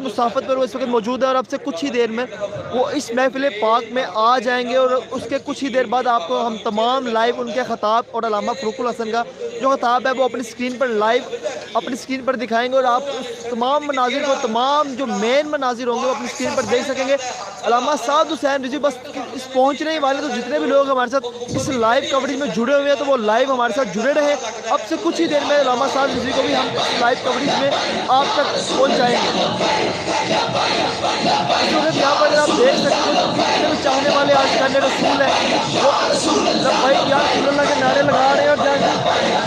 مسافت پر وہ اس وقت موجود ہے اور اب سے کچھ ہی دیر میں وہ اس محفل پاک میں آ جائیں گے، اور اس کے کچھ ہی دیر بعد آپ کو ہم تمام لائیو ان کے خطاب اور علامہ فروخ الحسن کا جو خطاب ہے وہ اپنی اسکرین پر لائیو اپنی اسکرین پر دکھائیں گے، اور آپ اس تمام مناظر کو، تمام جو مین مناظر ہوں گے وہ اپنی اسکرین پر دیکھ سکیں گے۔ علامہ سعد حسین رضوی بس اس پہنچنے ہی والے، تو جتنے بھی لوگ ہمارے ساتھ اس لائیو کوریج میں جڑے ہوئے ہیں تو وہ لائیو ہمارے ساتھ جڑے رہے۔ اب سے کچھ ہی دیر میں علامہ سعد رضوی کو بھی ہم اس لائیو کوریج میں آپ تک پہنچائیں گے۔ اس وقت یہاں پر اگر آپ دیکھ سکتے ہیں جتنے بھی چاہنے والے عاشقان رسول ہیں وہ لبیک یا رسول اللہ کے نعرے لگا رہے ہیں،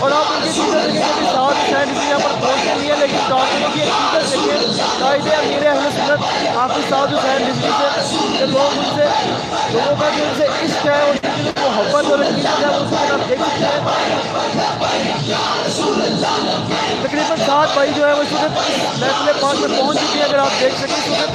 اور آپ ان کے ٹیچر دیکھیں کہ سعد حسین رضوی یہاں پر پہنچے نہیں ہے، لیکن کافروں کی ایک ٹیچر دیکھیں قائد امیر اہل سنت حافظ سعد حسین رضوی سے، کہ لوگ ان سے، لوگوں کا جو ان سے عشق ہے اور ان کی جو محبت اور عقیدت ہے اس کو آپ دیکھ سکتے ہیں۔ تقریباً 7 بھائی جو ہے وہ اس وقت محفل پاک میں پہنچ چکی ہے، اگر آپ دیکھ سکیں اس وقت۔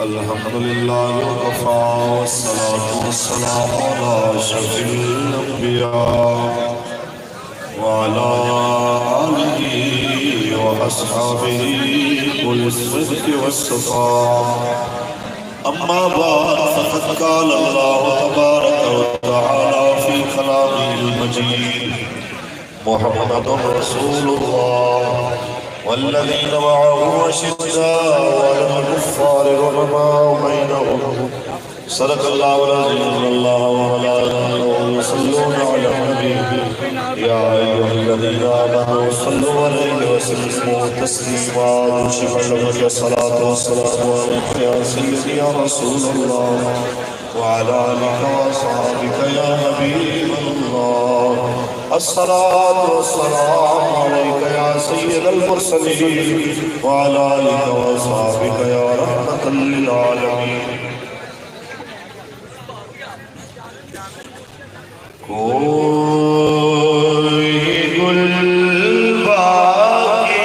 الحمدللہ وکفا والصلاة والسلام علی اشرف الانبیاء وعلى آلہ واصحابہ اولي الصدق والصفاء اما بعد فقد قال اللہ تبارک وتعالى في كلامه المجيد محمد رسول الله والذين معه أشداء على الكفار رحماء بينهم صدق الله العظيم الله وملائكته يصلون على النبي يا أيها الذين آمنوا صلوا عليه وسلموا تسليما شفع لك الصلاة والسلام عليك يا سيدي يا رسول الله وعلى آلك وأصحابك يا حبيب الله الصلاة والسلام عليك يا سيد المرسلين وعلى آلك وأصحابك يا رحمة للعالمين کوئی گل باقی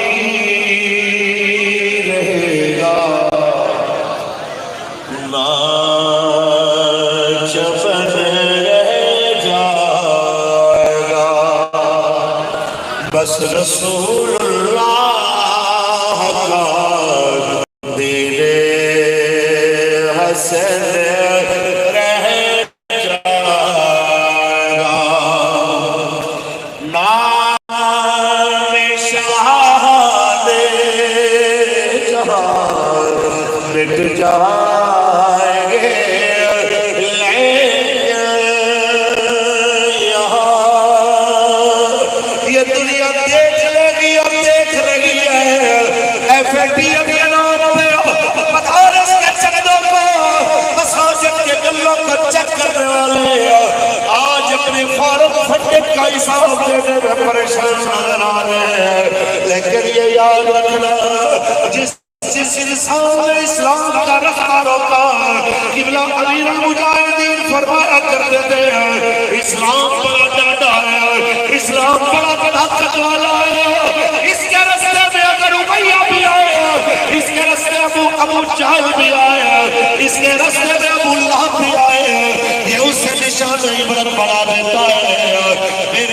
رہے گا نہ چمن بس رسول اللہ کا دل حسن رہ جائے گا نام شہاد جہاں مٹ جائیں گے کا حساب دینے میں پریشان نظر آ رہے ہیں لیکن یہ یاد رکھنا جس انسان نے اسلام کا رکھنا روکا قبلہ امیر المجاہدین فرمایا کرتے تھے اسلام بڑا ڈاڈا ہے اسلام بڑا طاقت والا ہے اس کے راستے میں اگر امیہ بھی آئے اس کے راستے میں ابو جہل بھی آئے اس کے راستے میں ابو لہب بھی آئے یہ اس سے نشان عبرت بڑھا دیتا ہے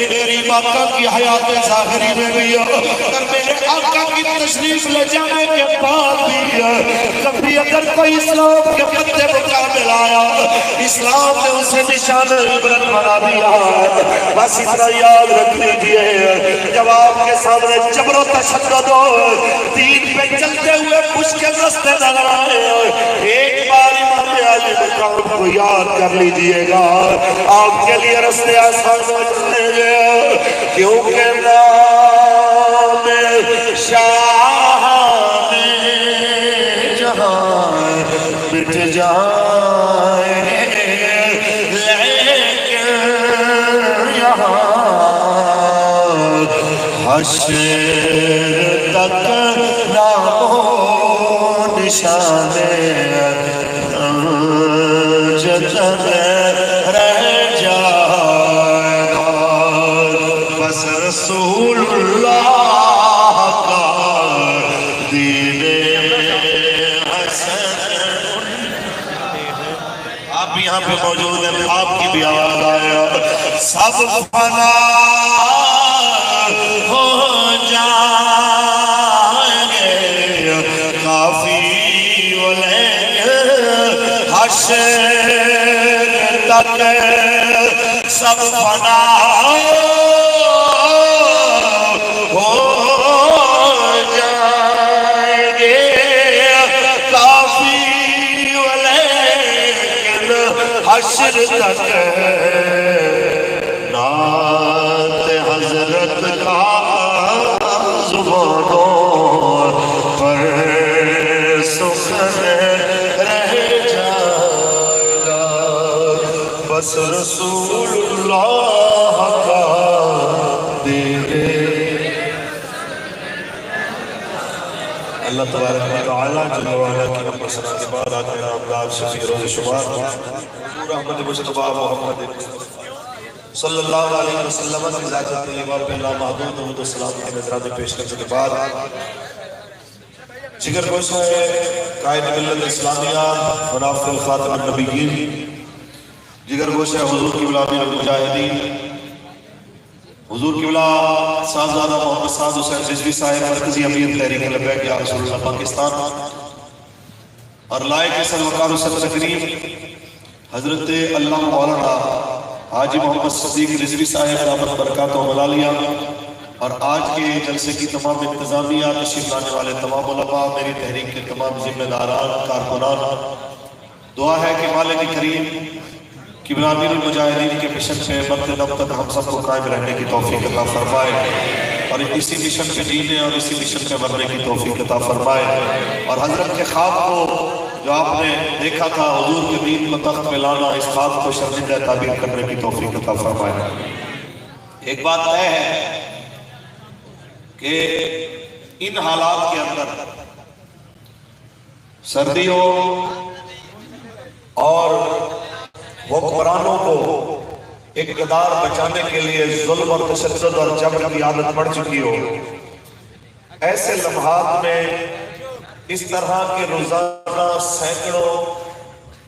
میری آقا کی حیات ظاہری میں بھی اور میرے آقا کی تشریف لے جانے کے بعد بھی کبھی اگر کوئی اسلام کے پتے مقابل آیا اسلام نے اسے نشان عبرت بنا دیا بس اتنا یاد رکھ لیجئے جب آپ کے سامنے جبر و تشدد دین پہ چلتے ہوئے مشکل راستے نظر آئے ایک بار امام علی مقام کو یاد کر لیجئے گا آپ کے لیے راستے آسان ہو جائیں گے کیونکہ نام شاہ جہاں مٹ جائیں لیکن یہاں حشر تک نام و نشان جتن رہ جائے گا بس رسول اللہ کا دین حسن آپ بھی یہاں پہ موجود ہیں آپ کی بھی آواز آیا سب فنا ہو جائیں گے کافی حشر تک سب فنا ہو جائیں گے کافی ولیکن حشر تک نعت حضرت کا زبانوں پر سخن بس رسول اللہ کا دے دے۔ اللہ تبارک و تعالیٰ جل وعلا کی رب سنا کے بعد آتے ہیں امداد شفیع روز شمار حضور احمد مصطفیٰ محمد صلی اللہ علیہ وسلم کی ذات طیبہ پہ لامحدود درود و سلام کے نذرانے پیش کرنے کے بعد جگر گوشہ قائد ملت اسلامیہ منافع خاتم النبیین جگر گوشہ حضور کی بلا امیر المجاہدین حضور کی بلا صاحبزادہ محمد سعد حسین رضوی صاحب مرکزی امیر تحریک لبیک یا رسول اللہ پاکستان اور لائق صلی وقار صدر تقریب حضرت اللہ مولانا حاجی محمد صدیق رضوی صاحب دامت برکات و ملالیہ اور آج کے جلسے کی تمام انتظامیہ تشریف لانے والے تمام علماء میری تحریک کے تمام ذمہ داران کارکنان دعا ہے کہ مالک کریم قبلہ امیر المجاہدین کے مشن پہ مرتے دم تک ہم سب کو قائم رہنے کی توفیق عطا فرمائے اور اسی مشن پہ جینے اور اسی مشن پہ مرنے کی توفیق عطا فرمائے اور حضرت کے خواب کو جو آپ نے دیکھا تھا حضور کے دین کو تخت میں لانا اس خواب کو شرمندہ تعبیر کرنے کی توفیق عطا فرمائے۔ ایک بات ہے کہ ان حالات کے اندر سردی ہو اور حکمرانوں کو اقتدار بچانے کے لیے ظلم اور تشدد اور جبر کی عادت پڑ چکی ہو، ایسے لمحات میں اس طرح کے روزانہ سینکڑوں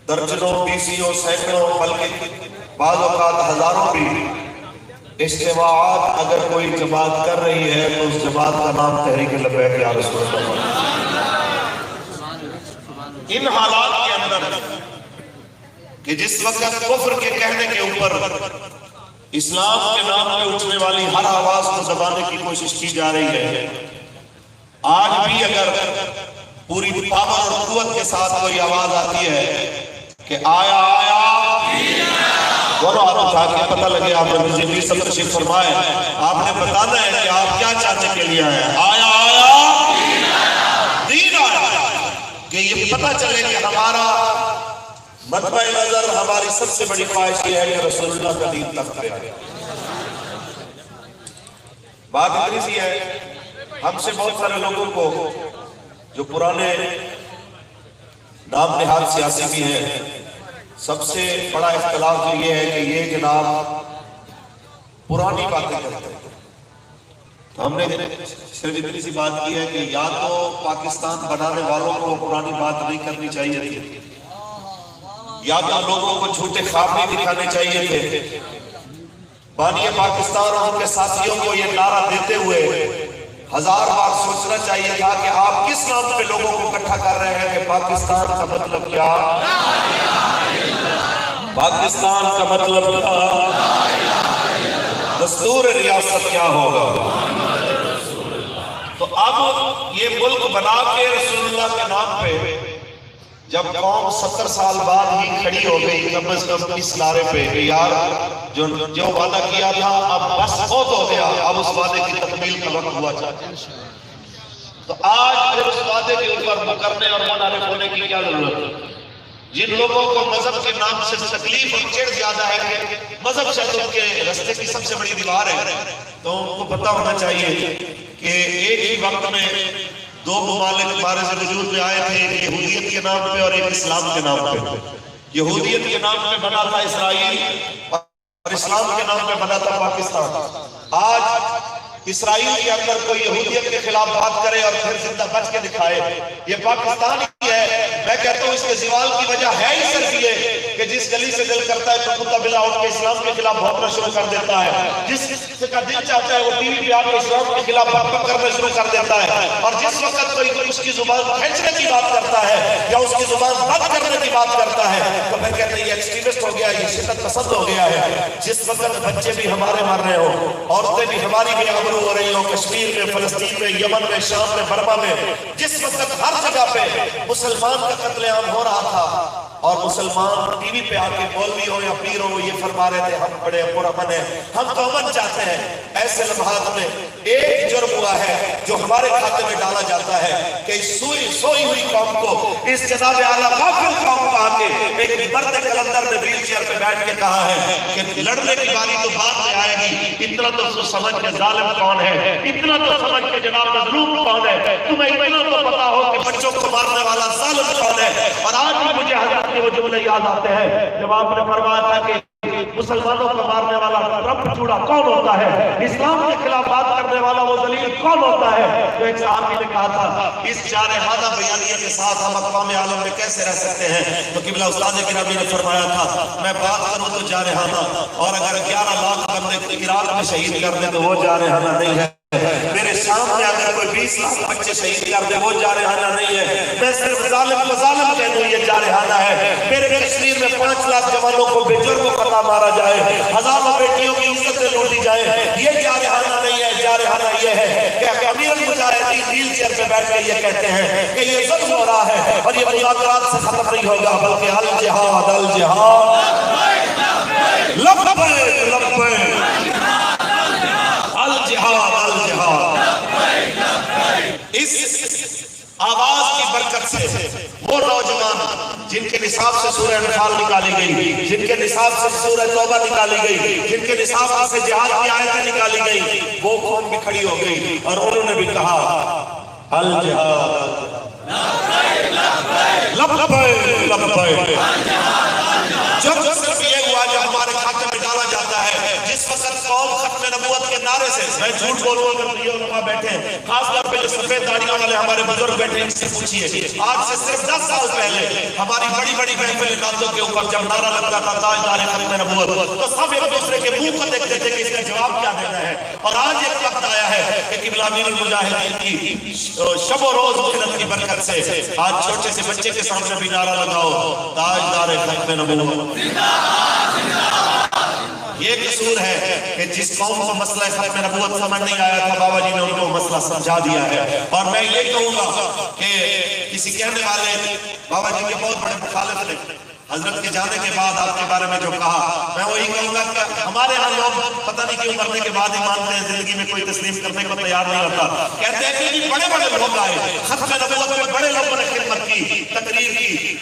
درجنوں بیسیوں سینکڑوں بلکہ بعض اوقات ہزاروں بھی اجتماعات اگر کوئی جماعت کر رہی ہے تو اس جماعت کا نام تحریک لبیک یا رسول اللہ۔ ان حالات کے اندر کہ جس وقت کفر کے کہنے کے اوپر اسلام کے نام پہ اٹھنے والی ہر آواز کو دبانے کی کوشش کی جا رہی ہے، آج بھی اگر پوری پاور اور قوت کے ساتھ کوئی آواز آتی ہے کہ آیا آیا دونوں ہاتھ اٹھا کے پتہ لگے آپ نے جنگی سب تشریف فرمائے آپ نے بتانا ہے کہ آپ کیا چاہنے کے لیے آئے ہیں، آیا آیا دین آیا کہ یہ پتہ چلے کہ ہمارا مطمع نظر ہماری سب سے بڑی خواہش یہ ہے کہ رسول اللہ کا دین تخت پہ آئے۔ بات اتنی سی ہے ہم سے بہت سارے لوگوں کو جو پرانے نام نہاد سیاسی بھی ہیں سب سے بڑا اختلاف یہ ہے کہ یہ جناب پرانی باتیں کرتے ہیں، تو ہم نے صرف اتنی سی بات کی ہے کہ یا تو پاکستان بنانے والوں کو پرانی بات نہیں کرنی چاہیے تھی، یا تو لوگوں کو جھوٹے خواب نہیں دکھانے چاہیے تھے، بانی پاکستان اور ان کے ساتھیوں کو یہ نعرہ دیتے ہوئے ہزار بار سوچنا چاہیے تھا کہ آپ کس نام پہ لوگوں کو اکٹھا کر رہے ہیں کہ پاکستان کا مطلب کیا، پاکستان کا مطلب کیا، دستور ریاست کیا ہوگا۔ تو اب یہ ملک بنا کے رسول اللہ کے نام پہ جب قوم 70 سال بعد ہی کھڑی ہو گئی کم از کم اس نعرے پہ کہ یار جو وعدہ کیا تھا اب بس بہت ہو گیا، اب اس وعدے کی تکمیل کا وقت ہوا چاہتا ہے، تو آج پھر اس وعدے کے اوپر مکرنے اور منعرف ہونے کی کیا ضرورت ہے؟ جن لوگوں کو مذہب کے نام سے تکلیف اور چڑ زیادہ ہے کہ مذہب شاید ان کے رستے کی سب سے بڑی دیوار ہے، تو ان کو پتہ ہونا چاہیے کہ ایک ہی وقت میں دو ممالک بارز وجود میں آئے تھے، ایک یہودیت کے نام پہ اور ایک اسلام کے نام پہ۔ یہودیت کے نام پہ بنا تھا اسرائیل اور اسلام کے نام پہ بنا تھا پاکستان۔ آج اسرائیل کے اندر کوئی یہودیت کے خلاف بات کرے اور پھر زندہ بچ کے دکھائے، یہ پاکستان ہی ہے۔ میں کہتا ہوں اس کے زوال کی وجہ ہے ہی صرف یہ کہ جس گلی سے دل کرتا ہے تو کتا بلا اٹھ کے اسلام کے خلاف بھونکنا شروع کر دیتا ہے، جس کا دل چاہتا ہے وہ ٹی وی پہ آ کے اسلام کے خلاف بک کرنا شروع کر دیتا ہے، اور جس وقت کوئی اس کی زبان کھینچنے کی بات کرتا ہے یا اس کی زبان بند کرنے کی بات کرتا ہے تو میں کہتا ہوں یہ ایکسٹریمسٹ ہو گیا، یہ شدت پسند ہو گیا ہے۔ جس وقت بچے بھی ہمارے مر رہے ہوں، عورتیں بھی ہماری بھی ابرو ہو رہی ہوں، کشمیر میں، فلسطین میں، یمن میں، شام میں، برما میں، جس وقت ہر جگہ پہ مسلمان کا قتل عام ہو رہا تھا اور مسلمان ٹی وی پہ آ کے مولوی ہو یا پیر ہو یہ فرما رہے تھے ہم بڑے پرامن ہیں، ہم تو امن چاہتے ہیں، ایسے لمحات میں ایک جرم ہوا ہے جو ہمارے کھاتے میں ڈالا جاتا ہے کہ اس سوئی ہوئی قوم کو اس جناب اعلیٰ غافل قوم کو آ کے ایک مرد کلندر نے ویل چیئر پہ بیٹھ کے کہا ہے کہ لڑنے کی باری تو بعد میں آئے گی، اتنا تو سمجھ کے ظالم کون ہے، اتنا تو سمجھ کے جناب مظلوم کون ہے، تمہیں اتنا تو پتا ہو کہ بچوں کو مارنے والا ظالم کون ہے۔ اور آج بھی مجھے حضرت کے وہ جملے یاد آتے ہیں جب آپ نے فرمایا تھا کہ مسلمانوں کو مارنے والا رب چوڑا کون ہوتا ہے، اسلام کے خلاف بات کرنے والا وہ ذلیل کون ہوتا ہے۔ تو ایک صحابی نے کہا تھا اس جارحانہ بیانیے کے ساتھ ہم اقوام عالم میں کیسے رہ سکتے ہیں؟ تو قبلہ استاد گرامی نے فرمایا تھا میں بات کروں تو جارحانہ، اور اگر 11 لاکھ بندے عراق میں شہید کر دیں تو وہ جارحانہ نہیں ہے، میرے سامنے اگر کوئی 20 لاکھ بچے شہید کر دے وہ جارحانہ نہیں ہے، میں صرف ظالم کو ظالم کہہ دوں یہ جارحانہ ہے۔ میرے کشمیر میں 5 لاکھ جوانوں کو بے جرم قتل مارا جائے، ہزاروں بیٹیوں کی عزتیں لوٹی جائے، یہ جارحانہ نہیں ہے۔ جارحانہ یہ ہے کہ امیر المجاہدین ویل چیئر پہ بیٹھ کر یہ کہتے ہیں کہ یہ ظلم ہو رہا ہے اور یہ مذاکرات سے ختم نہیں ہوگا، بلکہ الجہاد الجہاد لبیک لبیک الجہاد الجہاد۔ اس آواز کی برکت سے وہ نوجوان جن کے نصاب سے سورہ انفال نکالی گئی، جن کے نصاب سے سورہ توبہ نکالی گئی، جن کے نصاب سے جہاد کی آیتیں نکالی گئی، وہ قوم بھی کھڑی ہو گئی اور انہوں نے بھی کہا الجہاد لبیک لبیک۔ جب صرف یہ ہوا جو ہمارے کھاتے میں ڈالا جاتا ہے، جس وقت قوم ختم نبوت کے نعرے سے، میں جھوٹ بولوں اگر یہ علماء بیٹھے ہیں، خاص طور پہ جو سفید داڑھیوں والے ہمارے بزرگ بیٹھے ہیں، ان سے پوچھئے آج سے صرف 10 سال پہلے ہماری بڑی بڑی محفل نعتوں کے اوپر جب نعرہ لگتا تھا تاجدار ختم نبوت، تو سب ایک دوسرے کے منہ کو دیکھتے تھے کہ اس کا جواب کیا دینا ہے۔ اور آج ایک وقت آیا ہے کہ قبلہ امیر المجاہدین کی شب و روز محنت کی برکت سے آج چھوٹے سے بچے کے سامنے بھی نعرہ لگاؤ تاجدار ختم نبوت۔ یہ قصور ہے کہ جس قوم کو مسئلہ ختم نبوت سمجھ نہیں آیا تھا، بابا جی نے ان کو مسئلہ سمجھا دیا ہے۔ اور میں یہ کہوں گا کہ کسی کہنے والے بابا جی کے بہت بڑے مخالف نے حضرت کے جانے کے بعد آپ کے بارے میں جو کہا، میں وہی کہوں گا کہ ہمارے ہاں لوگ پتہ نہیں کیوں مرنے کے بعد ہی مانتے ہیں، زندگی میں کوئی تسلیم کرنے کو تیار نہیں ہوتا۔ کہتے ہیں کہ بڑے بڑے لوگ آئے، ختم نبوت میں بڑے لوگوں نے خدمت کی،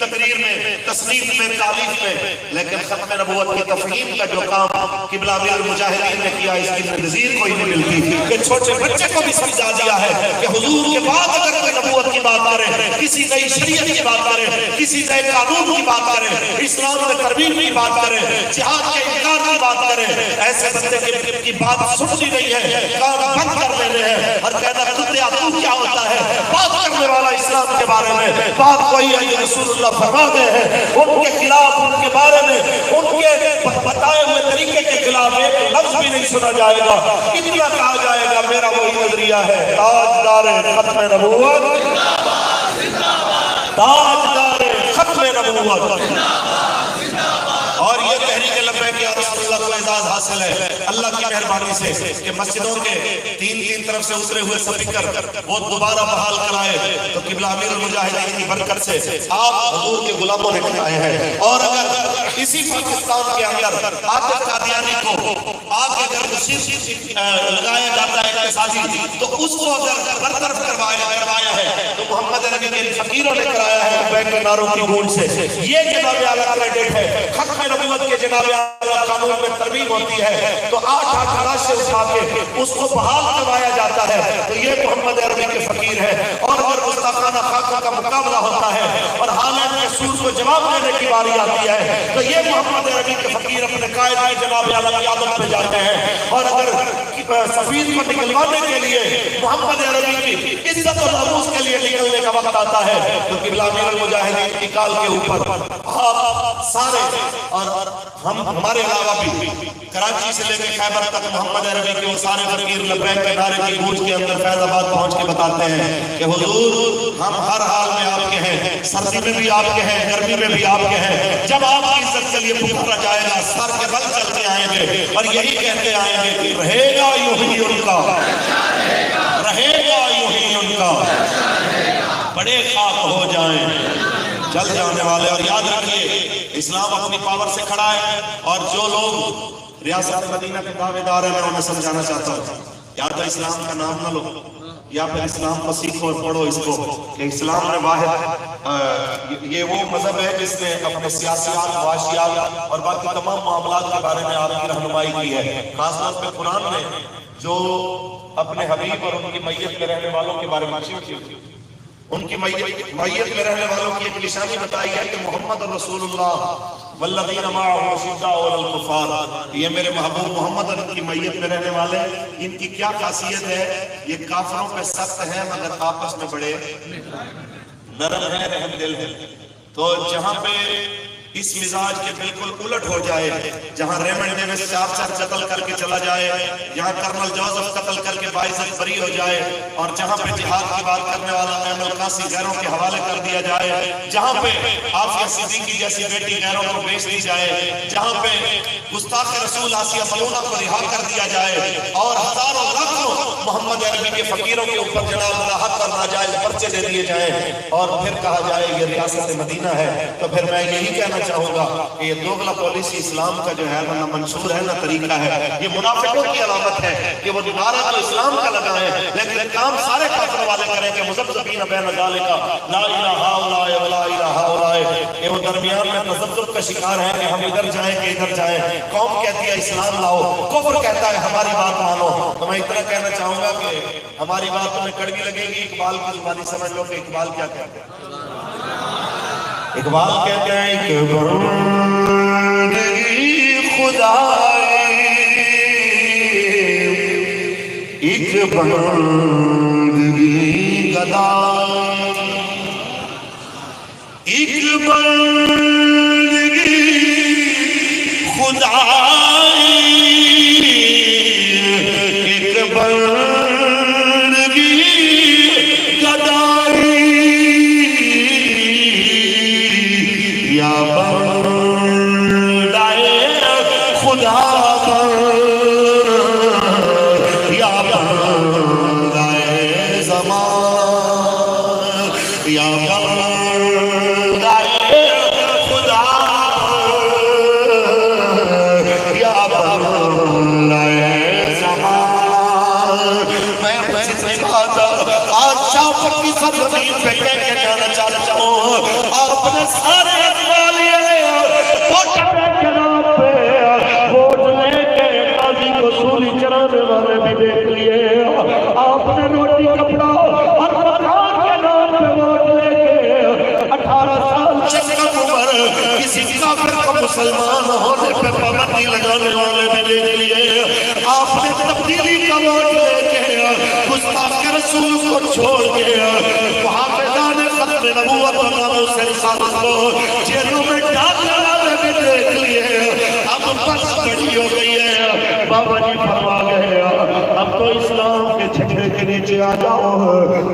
تقریر میں، تصنیف میں، تالیف میں، لیکن ختم نبوت کی تفہیم کا جو کام قبلہ امیر المجاہدین نے کیا، اس کی نظیر کوئی نہیں ملتی کہ چھوٹے بچے کو بھی سمجھا دیا ہے کہ حضور کے بعد اگر کوئی نبوت کی بات کرے، کسی نئی شریعت کی بات کرے، کسی نئے قانون کی بات کرے، اسلام میں تربیت کی بات کرے، جہاد کے انکار کی بات کرے، ایسے بندے کی بات سنتی نہیں ہے، کان بند کر دینے ہیں اور کہنا کتیا تو کیا ہوتا ہے بات کرنے والا اسلام کے بارے میں۔ بات کوئی ہے جو رسول اللہ فرماتے ہیں، ان کے خلاف، ان کے بارے میں، ان کے بتائے ہوئے طریقے کے خلاف ایک لفظ بھی نہیں سنا جائے گا۔ اتنا کہا جائے گا میرا وہی نظریہ ہے، تاجدار ختم نبوت، تاجدار ختم نبوت۔ اور یہ تحریک لبیک یا رسول اللہ کو اعزاز حاصل ہے اللہ کی مہربانی سے کہ مسجدوں کے تین طرف سے اترے ہوئے سپیکر وہ دوبارہ بحال کرائے، تو قبلہ امیر المجاہدین کی برکت سے آپ حضور کے غلاموں نے کھائے ہیں۔ اور اگر اسی پاکستان کے اندر عاطف قادیانی کو آگ کے اگر مصیب لگایا جاتا ہے اقتصادی، تو اس کو اگر برطرف کروایا ہے تو محمد نبی کے فقیروں نے کرایا ہے لبیک کے نعروں کی گونج سے۔ یہ جناب اعلیٰ کریڈٹ ہے۔ ختم نبوت کے جناب اعلیٰ قانون میں ترمیم ہوتی ہے تو 8 لاشیں اٹھا کے اس کو بحال کروایا جاتا ہے، تو یہ محمد عربی کے فقیر ہے۔ اور اگر گستاخانہ خاکہ کا مقابلہ ہوتا ہے اور حالات کے سور کو جواب دینے کی باری آتی ہے، تو یہ محمد عربی کے فقیر اپنے قائد میں جناب اعلیٰ کی عادت پہ جاتے ہیں۔ اور اگر سفیر کو نکلوانے کے لیے محمد عربی کی عزت و ناموس کے لیے نکلنے کا وقت آتا ہے، تو قبلہ امیر المجاہدین کی کال کے اوپر آپ سارے اور ہم ہمارے علاوہ بھی کراچی سے لے کے خیبر تک محمد عربی کے وہ سارے فقیر لبیک کے نعرے کی گونج کے اندر فیض آباد پہنچ کے بتاتے ہیں کہ حضور ہم ہر حال میں آپ کے ہیں، سردی میں بھی آپ کے ہیں، گرمی میں بھی آپ کے ہیں۔ جب آپ کی عزت کے لیے پکارا جائے گا سر کے بل چلتے آئیں گے اور یہی کہتے آئیں گے کہ رہے گا یوں ہی ان کا، رہے گا یوں ہی ان کا، بڑے خاک ہو جائیں جل جانے والے۔ اور یاد رکھیے اسلام اپنی پاور سے کھڑا ہے، اور جو لوگ ریاست مدینہ کے دعوے دار ہیں میں انہیں سمجھانا چاہتا ہوں، یا تو اسلام کا نام نہ لو یا پھر اسلام مسیح کو پڑھو اس کو کہ اسلام نے واحد یہ وہ مذہب ہے جس نے اپنے سیاسیات معاشیات اور باقی تمام معاملات کے بارے میں آپ کی رہنمائی کی ہے. خاص طور پہ قرآن نے جو اپنے حبیب اور ان کی میت میں رہنے والوں کے بارے میں ان کی میت میں رہنے والوں کی ایک نشانی بتائی ہے کہ محمد رسول اللہ والذین معه شداء علی الکفار، یہ میرے محبوب محمد اور ان کی میت میں رہنے والے. ان کی کیا خاصیت ہے؟ یہ کافروں پہ سخت ہے مگر آپس میں بڑے نرم ہیں، رحم دل ہیں. تو جہاں پہ اس مزاج کے بالکل الٹ ہو جائے، جہاں ریمنڈ ڈیوس چار قتل کر کے چلا جائے، جہاں کرنل جوزف قتل کر کے باعزت بری ہو جائے، اور جہاں پہ جہاد کی بات کرنے والا احمد القاسی غیروں کے حوالے کر دیا جائے، جہاں پہ عافیہ صدیقی جیسی بیٹی غیروں کو بیچ دی جائے، جہاں پہ گستاخ رسول آسیہ ملونہ کو رہا کر دیا جائے، اور ہزاروں لاکھوں محمد عربی کے فقیروں کے اوپر جناب راحت اور ناجائز پرچے دے دیے جائیں، اور پھر کہا جائے یہ ریاست مدینہ ہے، تو پھر میں یہی کہنا چاہوں گا کہ یہ دوغلا پالیسی اسلام کا جو ہے نہ منشور ہے نہ طریقہ ہے. یہ منافقوں کی علامت ہے کہ وہ دوبارہ تو اسلام کا لگائیں لیکن کام سارے کافر والے کریں کہ مذبذبین بین ذالک لا الہ الا ولا الہ الا. یہ وہ درمیان میں تذبذب کا شکار ہے کہ ہم ادھر جائیں کہ ادھر جائیں. قوم کہتی ہے اسلام لاؤ، کفر کہتا ہے ہماری بات مانو. تو میں اتنا کہنا چاہوں گا کہ ہماری بات تمہیں کڑوی لگے گی. اقبال کی زبانی سمجھ لو کہ اقبال کیا کہتے ہیں. اقبال کہتے ہیں ایک بندگی خدائی، ایک بندگی گدائی، ایک بندگی خدائی، ایک بندگی گدائی، یا بندائے خدا یا بندائے زمان، یا بندائے خدا یا بندائے زمان. میں آج شاپر کی سب زمین پہ کہہ کے جانا چاہتا ہوں، آپ نے سارے اقبال ووٹ لے کے قاضی کو سولی چرانے والے بھی دیکھ لیے. آپ نے روٹی کپڑا اور مکان کے نام پہ ووٹ لے کے 18 سال چکر عمر کسی کافر کو مسلمان ہونے پہ پابندی لگانے والے بھی دیکھ لیے. آپ نے تبدیلی کا ووٹ لے کے گستاخ رسول کو چھوڑ کے وہاں پہ جانے ختم نبوت اور ناموں سے رسالت کو جیلوں میں ڈالنے والے بھی دیکھ لیے. اب بس بڑی ہو گئی ہے. بابا جی فرما گئے اب تو اسلام کے جھنڈے کے نیچے آ جاؤ،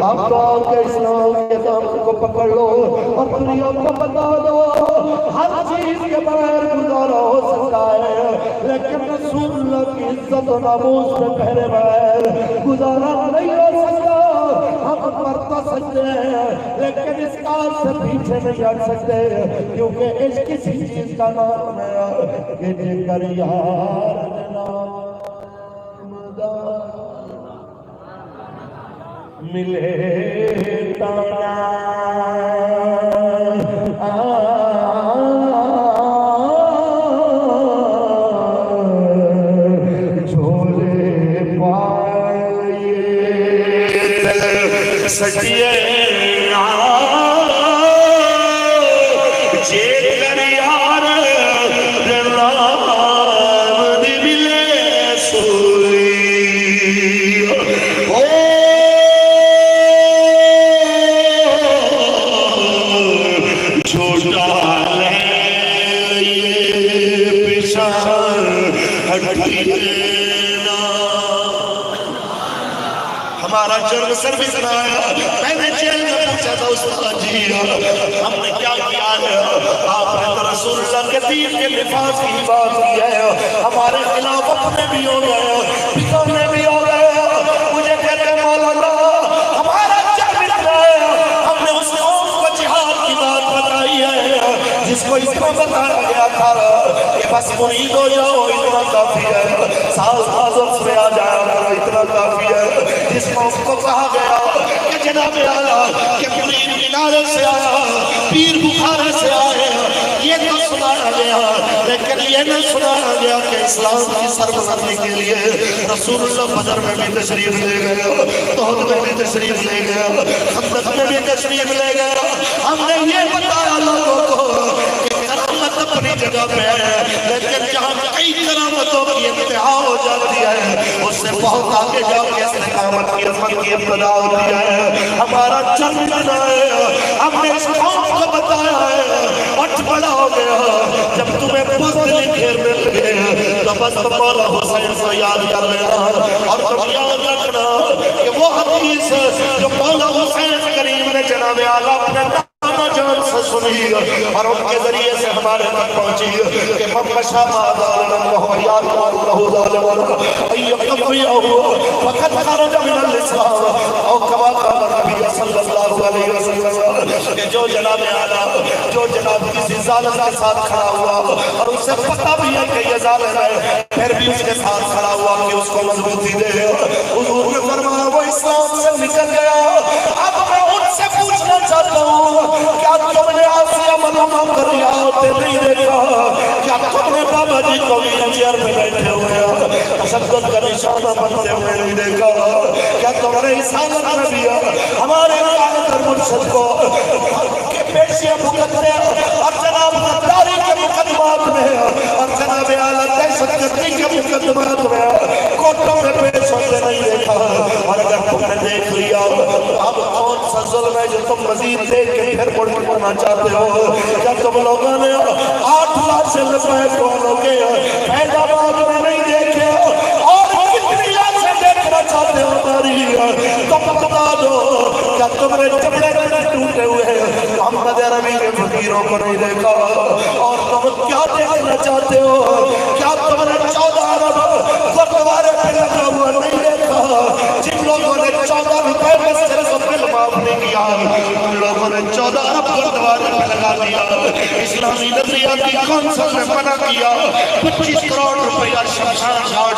اب تو آپ کے اسلام کے دامن کو پکڑ لو اور دنیا کو بتا دو ہر چیز کے بغیر گزارا ہو سکتا ہے لیکن رسول اللہ کی عزت و ناموس میں پہرے بغیر گزارا نہیں ہو سکتا. ہم مر تو سکتے ہیں لیکن اس کار سے پیچھے نہیں ہٹ سکتے کیونکہ عشق کسی چیز کا نام ہے کہ جے کر یار نام دا ملے تانا سچیے جے کر یار رام دی ملے سوئی چھوٹا لے پیشان ہٹی دینا. ہمارا جرم سروس نہ آیا. میں نے جیل میں پوچھا تھا استاد جی ہم نے کیا کیا ہے؟ آپ نے تو رسول اللہ کے دین کے دفاع کی بات کی ہے. ہمارے خلاف اپنے بھی ہو گئے، بکانے بھی ہو گئے. مجھے کہتے ہیں مولانا ہمارا جرم اتنا ہے، ہم نے اس قوم کو جہاد کی بات بتائی ہے جس کو اس کو بتایا گیا تھا کہ بس مرید ہو جاؤ اتنا کافی ہے، سال حاضر میں آ جاؤ اتنا کافی ہے. جس قوم کو کہا گیا کہ جناب اعلیٰ کہ پیر کنارے سے آیا پیر بخارے سے آئے یہ تو سنایا گیا لیکن یہ نہ سنایا گیا کہ اسلام کی سربلندی کے لیے رسول اللہ بدر میں بھی تشریف لے گیا تہد میں بھی تشریف لے گیا خندق میں بھی تشریف لے گیا ہم نے یہ بتایا لوگوں کو کہ کرامت اپنی جگہ پہ ہے لیکن جہاں کئی کرامتوں کی انتہا ہو جاتی ہے اس سے بہت آگے جا کے استقامت کی عظمت کی ابتدا ہوتی ہے ہمارا جنگ ہے ہم نے اس قوم کو بتایا ہے اٹھ بڑا ہو گیا جب تمہیں بزدلی گھیر مل گئے تو بس مولا حسین کو یاد کر لینا اور تم یاد رکھنا کہ وہ حدیث جو مولا حسین کریم نے جناب اعلیٰ اپنے جان سے سنی اور ان کے ذریعے سے ہمارے تک پہنچی کہ مبشا مادالنا محویات اللہ ظالمان ایقفیہو وقت خرج من الاسلام او کما قال نبی صلی اللہ علیہ وسلم کہ جو جناب اعلیٰ جو جناب کسی ظالم کے ساتھ کھڑا ہوا اور اسے پتہ بھی ہے کہ یہ ظالم ہے پھر بھی اس کے ساتھ کھڑا ہوا کہ اس کو مضبوطی دے حضور نے فرمایا وہ اسلام سے نکل گیا اب میں ان سے پوچھنا چاہتا ہوں کیا تم نے آسیہ ملومہ کر لیا ہوتے نہیں دیکھا کیا تم نے بابا جی کو بھی چیئر پہ بیٹھے ہوئے تشدد کا نشانہ بنتے ہوئے نہیں دیکھا کیا تم نے اسالت میں بھی ہمارے آیت مرشد کو پیشیاں مقدرے اور جناب غداری کے مقدمات میں اور جناب اعلیٰ دہشت گردی کے مقدمات میں کوٹوں میں پیش ہوتے نہیں دیکھا اور اگر تم نے دیکھ لیا اب کون سا ظلم ہے جو تم مزید دیکھ کے پھر پڑھنا چاہتے ہو کیا تم لوگوں نے 8 لاکھ روپے کونوں کے پیداوار میں نہیں دیکھے اور کتنی لاکھ دیکھنا چاہتے ہو ہماری تم بتا دو کیا تم نے چپڑے ٹوٹے ہوئے ہیں محمد عربی کے فقیروں کو نہیں دیکھا اور تم کیا دیکھنا چاہتے ہو کیا تم نے 14 ارب گردوارے پہ لگا ہوا نہیں دیکھا جن لوگوں نے 14 روپے میں صرف بل معاف نہیں کیا ان لوگوں نے 14 ارب گردوارے پہ لگا دیا اسلامی نظریاتی کونسل نے منع کیا 25 کروڑ روپیہ شمشان گھاٹ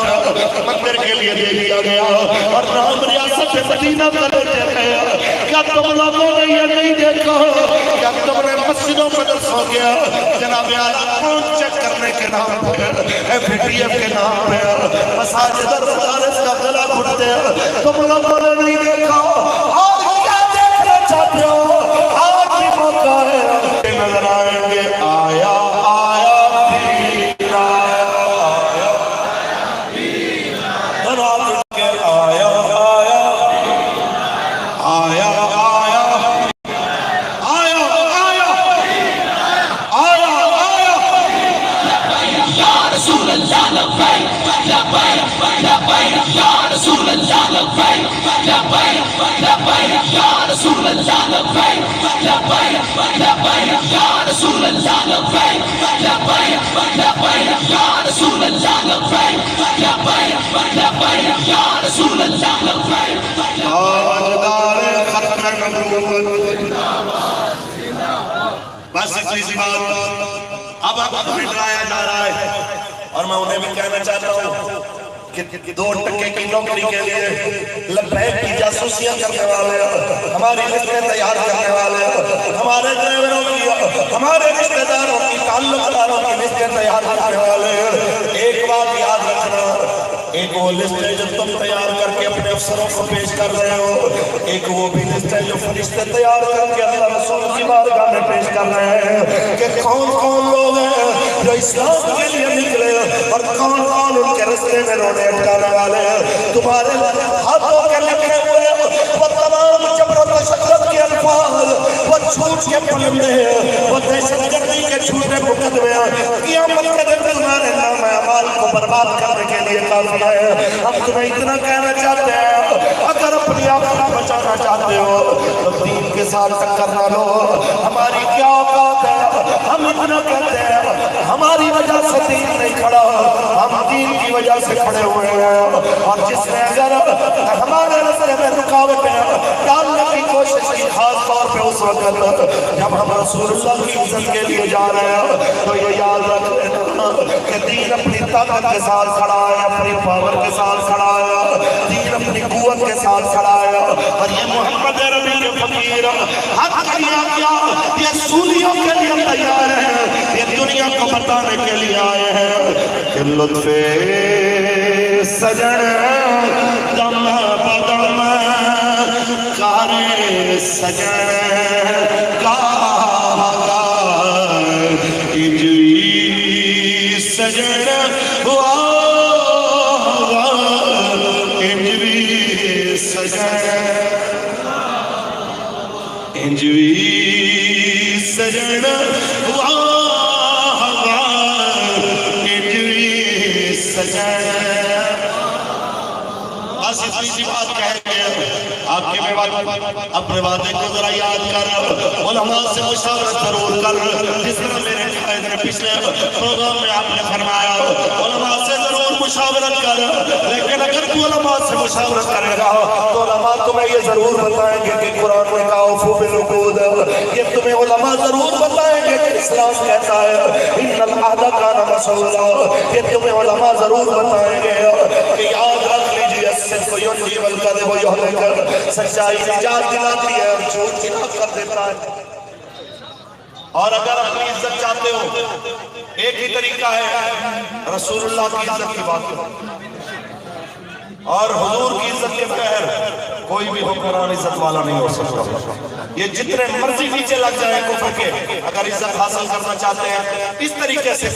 مندر کے لیے دے دیا گیا اور نام ریاست مدینہ کا دیتے ہیں کیا تم لوگوں نے یہ نہیں دیکھا کیا تم نے مسجدوں میں درسوں گیا جناب اعلیٰ کون چیک کرنے کے نام پر FATF کے نام پر مساجد اور مدارس کا گلا گھٹتے ہیں تم لوگوں نے نہیں دیکھا اور کیا دیکھنا چاہتے ہو آج بھی موقع ہے نظر آئیں گے آیا آیا پھر آیا آیا کے آیا آیا آیا بس اسی بات اب بٹھایا جا رہا ہے اور میں انہیں بھی کہنا چاہتا ہوں کہ 2 ٹکے کی نوکری کے لیے لبیک کی جاسوسیاں کرنے والے ہماری لسٹیں تیار کرنے والے ہمارے ڈرائیوروں کی ہمارے رشتہ داروں کی تعلق داروں کی لسٹیں تیار کرنے والے ایک بات یاد رکھنا ایک وہ لسٹ ہے جو تم تیار کر کے اپنے افسروں کو پیش کر رہے ہو ایک وہ بھی لسٹ ہے جو فرشتے تیار کر کے اللہ رسول کی بارگاہ میں پیش کر رہے ہیں کہ کون کون لوگ ہیں جو اسلام کے لیے نکلے اور کون کون ان کے رستے میں رونے اٹھانے والے ہیں تمہارے ہاتھوں کے لکھے ہوئے وہ تمام جبر و تشدد کے الفاظ وہ جھوٹ کے پلندے وہ دہشت گردی کے جھوٹے مقدمے قیامت کے دن تمہارے نام اعمال کو برباد کرنے کے لیے کافی ہے ہم تمہیں اتنا کہنا چاہتے ہیں اگر اپنی آپ کو بچانا چاہتے ہو تو دین کے ساتھ ٹکر نہ لو ہماری کیا اوقات ہے ہم اتنا کہتے ہیں ہماری وجہ سے دین نہیں کھڑا ہم دین کی وجہ سے کھڑے ہوئے ہیں اور جس نے اگر ہمارے رستے میں رکاوٹیں ڈالنے کی کوشش کی خاص طور پہ اس وقت جب ہم رسول اللہ کی عزت کے لیے جا رہے ہیں تو یہ یاد رکھ لینا کہ دین اپنی طاقت کے ساتھ کھڑا ہے اپنی پاور کے ساتھ کھڑا ہے دین اپنی قوت کے ساتھ کھڑا ہے اور یہ محمد ربی کے فقیر حق کیا کیا یہ سولیوں کے لیے تیار ہیں یہ دنیا کو بتانے کے لیے آئے ہیں کہ لطف سجن دم بدم کارے سجن کارا انجوی سجن انجوی سجن انجوی سجن اتنی سی بات کہہ رہے ہیں آپ کے اپنے وعدے کو ذرا یاد کر علماء سے مشاورت ضرور کر جس طرح میرے قائد نے پچھلے پروگرام میں آپ نے فرمایا علماء سے ضرور مشاورت کر لیکن اگر تو علماء سے مشاورت کرے گا تو علماء تمہیں یہ ضرور بتائیں گے کہ قرآن میں کہا اوفوا بالعقود یہ تمہیں علماء ضرور بتائیں گے کہ اسلام کہتا ہے ان العہد کان مسئولا یہ تمہیں علماء ضرور بتائیں گے کہ یاد رکھ لیجیے صرف یونجی والکذب یہلک سچائی نجات دلاتی ہے اور جھوٹ ہلاک کر دیتا ہے اور اگر اپنی عزت چاہتے ہو ایک ہی طریقہ ہے رسول اللہ کی عزت کی بات کرو اور حضور کی عزت کے بغیر کوئی بھی حکمران عزت والا نہیں ہو سکتا یہ جتنے مرضی نیچے لگ جائے کفر کے اگر عزت حاصل کرنا چاہتے ہیں اس طریقے سے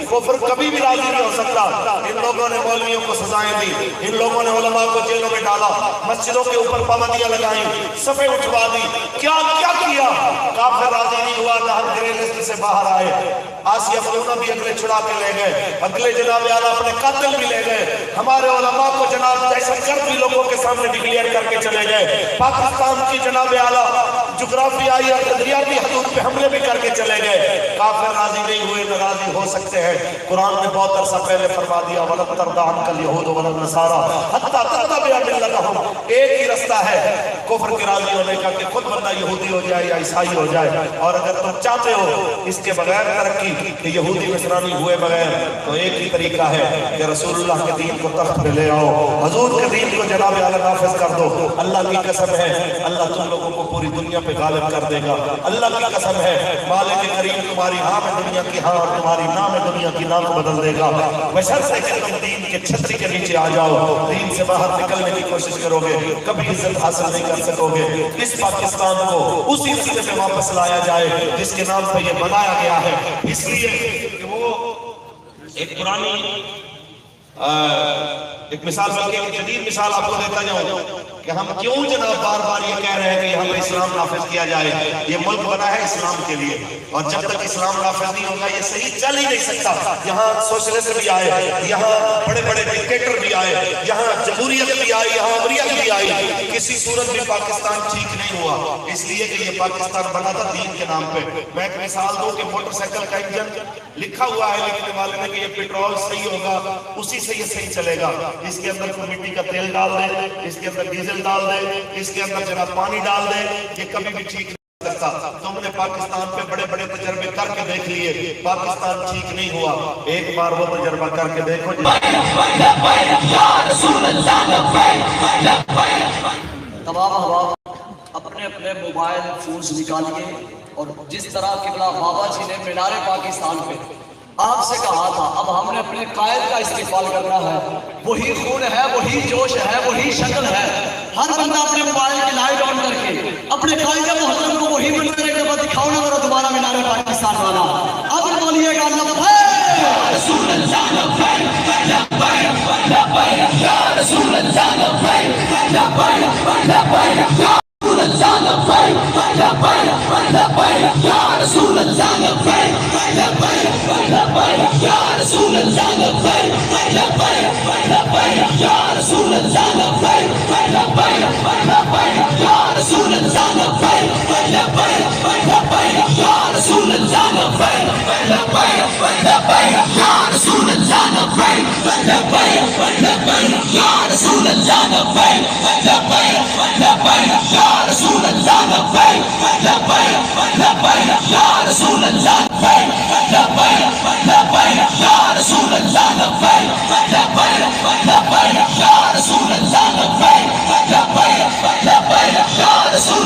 کفر کبھی بھی راضی نہیں ہو سکتا ان لوگوں نے مولویوں کو سزائیں دی ان لوگوں نے علماء کو جیلوں میں ڈالا مسجدوں کے اوپر پابندیاں لگائیں صفیں اٹھوا دی کیا کیا کافر راضی نہیں ہوا لہر گرے لسٹ سے باہر آئے آسیہ فرعون بھی اگلے چھڑا کے لے گئے اگلے جناب اعلیٰ اپنے قاتل بھی لے گئے ہمارے علماء کو جناب دہشت گرد بھی لوگوں کے سامنے ڈکلیئر کر کے چلے گئے پاکستان کی جناب اعلیٰ جغرافیائی اور قدریاتی حدود پہ حملے بھی کر کے چلے گئے کافر راضی نہیں ہوئے ناراضی ہو سکتے ہیں قرآن نے بہت عرصہ پہلے فرما دیا وَلَن تَرْضَ عَنْكَ الْيَهُودُ وَلَا النَّصَارَىٰ حَتَّىٰ تَتَّبِعَ مِلَّتَهُمْ ایک ہی رستہ ہے کفر کے راضی ہونے کا کہ خود بندہ یہودی ہو جائے یا عیسائی ہو جائے اور اگر تم چاہتے ہو اس کے بغیر ترقی کہ یہودی نصرانی ہوئے بغیر تو ایک ہی طریقہ ہے کہ رسول اللہ کے دین کو تخت پہ لے آؤ حضور کے دین کو جناب اعلیٰ نافذ کر دو اللہ کی قسم ہے اللہ تم لوگوں کو پوری دنیا پہ غالب کر دے گا اللہ کی قسم ہے مالک کریم تمہاری ہاں میں دنیا کی ہاں اور تمہاری نہ میں دنیا کی نہ کو بدل دے گا بشرطے کہ تم دین کے چھتری کے نیچے آ جاؤ دین سے باہر نکلنے کی کوشش کرو گے کبھی عزت حاصل نہیں کر سکو گے اس پاکستان کو اسی رستے پہ واپس لایا جائے جس کے نام پہ یہ بنایا گیا ہے اس لیے کہ وہ ایک پرانی ایک مثال بلکہ ایک جدید مثال آپ کو دیتا جاؤں کہ ہم کیوں جناب بار بار یہ کہہ رہے ہیں کہ یہاں پہ اسلام نافذ کیا جائے یہ ملک بنا ہے اسلام کے لیے اور جب تک اسلام نافذ نہیں ہوگا یہ صحیح چل ہی نہیں سکتا یہاں سوشلسٹ بھی آئے یہاں بڑے بڑے ڈکٹیٹر بھی آئے یہاں جمہوریت بھی آئی یہاں عمریت بھی آئی کسی صورت میں پاکستان ٹھیک نہیں ہوا اس لیے کہ یہ پاکستان بنا تھا دین کے نام پہ میں ایک مثال دوں کہ موٹر سائیکل کا انجن لکھا ہوا ہے لکھنے والے نے کہ یہ پیٹرول صحیح ہوگا اسی سے یہ صحیح چلے گا اس کے اندر مٹی کا تیل ڈال دے اس کے اندر ڈیزل ڈال دے اس کے اندر جناب پانی ڈال دے یہ کبھی بھی ٹھیک نہیں سکتا تم نے پاکستان پہ بڑے بڑے تجربے کر کے دیکھ لیے پاکستان ٹھیک نہیں ہوا ایک بار وہ تجربہ کر کے دیکھو تمام احباب اپنے اپنے موبائل فونز نکالیے اور جس طرح قبلہ بابا جی نے مینار پاکستان پہ آپ سے کہا تھا اب ہم نے اپنے قائد کا استقبال کرنا ہے وہی خون ہے وہی جوش ہے وہی شکل ہے ہر بندہ اپنے موبائل کی لائٹ آن کر کے اپنے قائد محترم کو وہی منظر کے بعد دکھاؤ نہ کرو دوبارہ مینار پاکستان والا اب بولیے گا رسول اللہ یا رسول اللہ رسول اللہ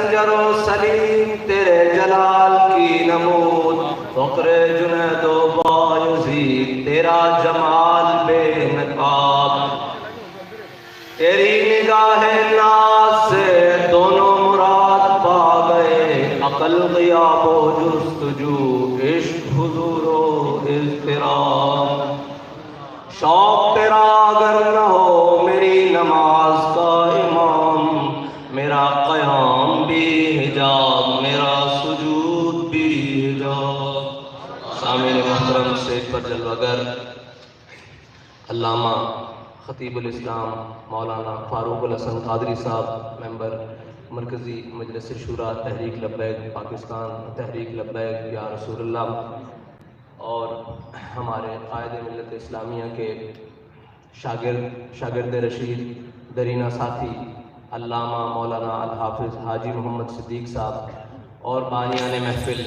سنجر و سلیم تیرے جلال کی نمود، فقر جنید و بایزید تیرا جمال بے نقاب، تیری نگاہ ناز سے دونوں مراد پا گئے، عقل غیاب و جستجو عشق حضور و اضطراب، شوق تیرا اگر نہ ہو میری نماز کا امام، میرا قیام بھی حجاب میرا سجود بھی حجاب۔ سامعین محترم، اسٹیج پر جلوگر علامہ خطیب الاسلام مولانا فاروق الحسن قادری صاحب، ممبر مرکزی مجلس شورا تحریک لبیک پاکستان، تحریک لبیک یا رسول اللہ، اور ہمارے قائد ملت اسلامیہ کے شاگرد رشید درینہ ساتھی علامہ مولانا الحافظ حاجی محمد صدیق صاحب، اور بانیان محفل،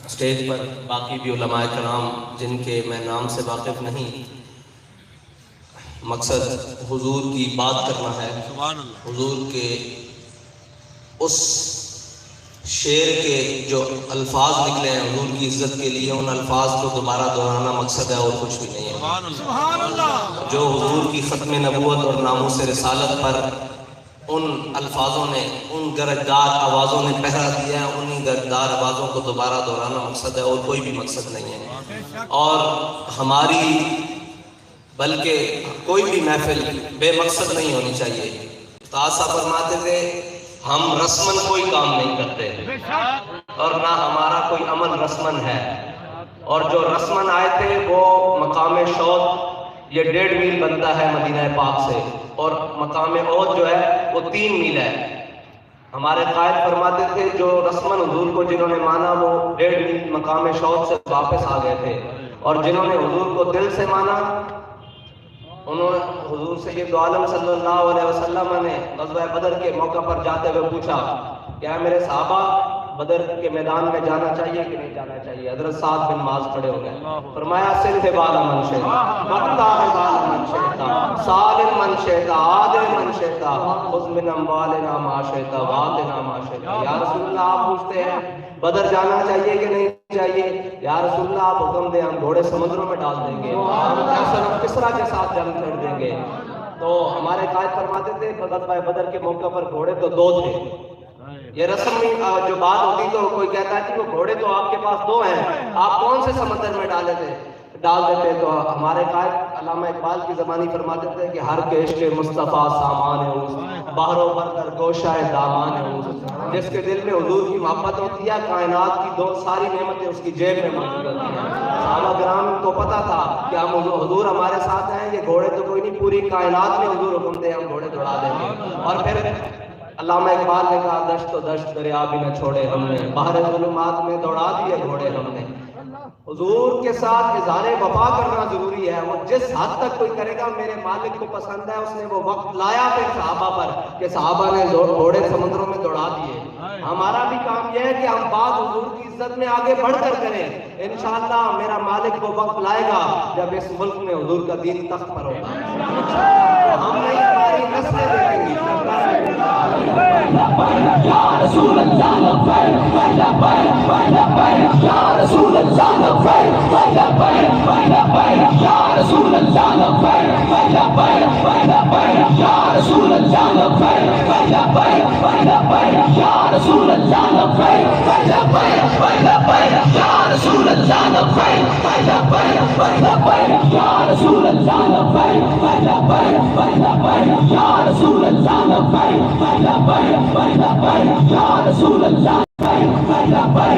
اسٹیج پر باقی بھی علماء کرام جن کے میں نام سے واقف نہیں، مقصد حضور کی بات کرنا ہے، حضور کے اس شعر کے جو الفاظ نکلے ہیں حضور کی عزت کے لیے، ان الفاظ کو دوبارہ دہرانا مقصد ہے اور کچھ بھی نہیں ہے۔ جو حضور کی ختم نبوت اور ناموس رسالت پر ان الفاظوں نے، ان گرجدار آوازوں نے پہرا دیا ہے، ان گرجدار آوازوں کو دوبارہ دہرانا مقصد ہے اور کوئی بھی مقصد نہیں ہے۔ اور ہماری بلکہ کوئی بھی محفل بے مقصد نہیں ہونی چاہیے۔ استاد صاحب فرماتے تھے ہم رسمن کوئی کام نہیں کرتے اور نہ ہمارا کوئی عمل رسمن ہے، اور جو رسمن آئے تھے وہ مقام شوق، یہ 1.5 میل بنتا ہے مدینہ پاک سے، اور مقام عہد جو ہے وہ 3 میل ہے۔ ہمارے قائد فرماتے تھے جو رسمن حضور کو جنہوں نے مانا وہ 1.5 میل مقام شوق سے واپس آ گئے تھے، اور جنہوں نے حضور کو دل سے مانا انہوں نے حضور سید عالم صلی اللہ علیہ وسلم نے غزوہ بدر کے موقع پر جاتے ہوئے پوچھا کیا میرے صحابہ بدر کے میدان میں جانا چاہیے کہ نہیں جانا چاہیے؟ حضرت سعد بن معاذ کھڑے ہو گئے، فرمایا سلف بالا من شئتا، مقطع بالا من شئتا، سالم من شئتا، عادل من شئتا، خذ من اموالنا ما شئتا وآتنا ما شئتا۔ یا رسول اللہ آپ پوچھتے ہیں بدر جانا چاہیے کہ نہیں چاہیے؟ یا رسول اللہ آپ حکم دیں، ہم گھوڑے سمندروں میں ڈال دیں گے، ہم کیسر اور کسرا کے ساتھ جنگ کر دیں گے۔ تو ہمارے قائد فرماتے تھے غزوہ بدر کے موقع پر گھوڑے تو 2 تھے۔ یہ رسم جو بات ہوتی تو کوئی کہتا ہے کہ وہ گھوڑے تو آپ کے پاس 2 ہیں، آپ کون سے سمندر میں ڈال دیتے؟ تو ہمارے قائد علامہ اقبال کی زبانی فرماتے تھے کہ ہر کے عشق مصطفیٰ سامان اوس، باہروں پر در گوشہ دامان اوس۔ جس کے دل میں حضور کی محبت ہوتی ہے کائنات کی ساری نعمتیں اس کی جیب میں موجود ہوتی ہیں۔ صحابہ کرام کو پتا تھا کہ ہم حضور ہمارے ساتھ ہیں، یہ گھوڑے تو کوئی نہیں، پوری کائنات میں حضور حکم دے ہم گھوڑے دوڑا دیں گے۔ اور پھر علامہ اقبال نے کہا دشت و دشت دریا بھی نہ چھوڑے ہم نے، باہر ظلمات میں دوڑا دیے گھوڑے ہم نے۔ حضور کے ساتھ اظہار وفا کرنا ضروری ہے، وہ جس حد تک کوئی کرے گا میرے مالک کو پسند ہے۔ اس نے وہ وقت لایا پھر صحابہ پر کہ صحابہ نے گھوڑے سمندروں میں دوڑا دیے۔ ہمارا بھی کام یہ ہے کہ ہم بات حضور کی عزت میں آگے بڑھ کر کریں۔ انشاءاللہ میرا مالک وہ وقت لائے گا جب اس ملک میں حضور کا دین تخت پر ہوگا، ہم نہیں ہماری نسلیں دیکھیں گی۔ یا رسول اللہ لبیک لبیک لبیک، یا رسول اللہ لبیک لبیک لبیک، یا رسول اللہ لبیک لبیک لبیک، یا رسول اللہ لبیک لبیک لبیک، یا رسول اللہ لبیک لبیک لبیک، یا رسول اللہ لبیک لبیک لبیک، یا رسول اللہ لبیک لبیک لبیک، یا رسول اللہ لبیک لبیک لبیک، یا رسول اللہ لبیک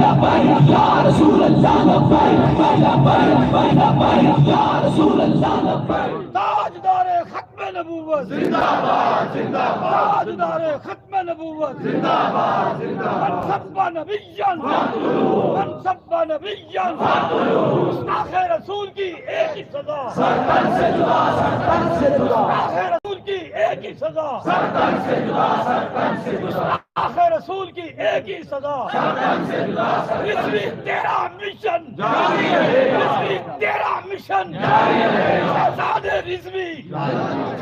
لبیک، یا رسول اللہ لبیک لبیک لبیک، یا رسول اللہ لبیک۔ تاجدار ختم نبوت زندہ باد زندہ باد، تاجدار ختم نبوت زندہ باد زندہ باد، من سب نبیًا فاقتلوہ، من سب نبیًا فاقتلوہ، آخر رسول کی ایک ہی سزا، سرتن سے جدا سرتن سے جدا، آخر رسول کی ایک ہی سزا، سرتن سے جدا سرتن سے جدا، آخر رسول کی ایک ہی سزا، سرتن سے جدا سرتن سے جدا۔ رضوی تیرا مشن جاری رہے گا، رضوی تیرا مشن جاری رہے گا، شہزاد رضوی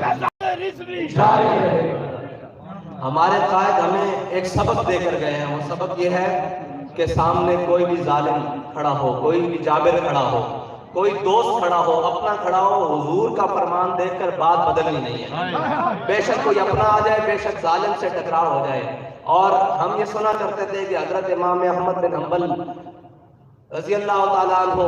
شہزاد رضوی جاری رہے گا۔ ہمارے قائد ہمیں ایک سبق دے کر گئے ہیں، وہ سبق یہ ہے کہ سامنے کوئی بھی ظالم کھڑا ہو، کوئی بھی جابر کھڑا ہو، کوئی دوست کھڑا ہو، اپنا کھڑا ہو، حضور کا فرمان دیکھ کر بات بدلنی نہیں ہے۔ بے شک کوئی اپنا آ جائے، بے شک ظالم سے ٹکراؤ ہو جائے۔ اور ہم یہ سنا کرتے تھے کہ حضرت امام احمد بن حنبل رضی اللہ تعالیٰ عنہ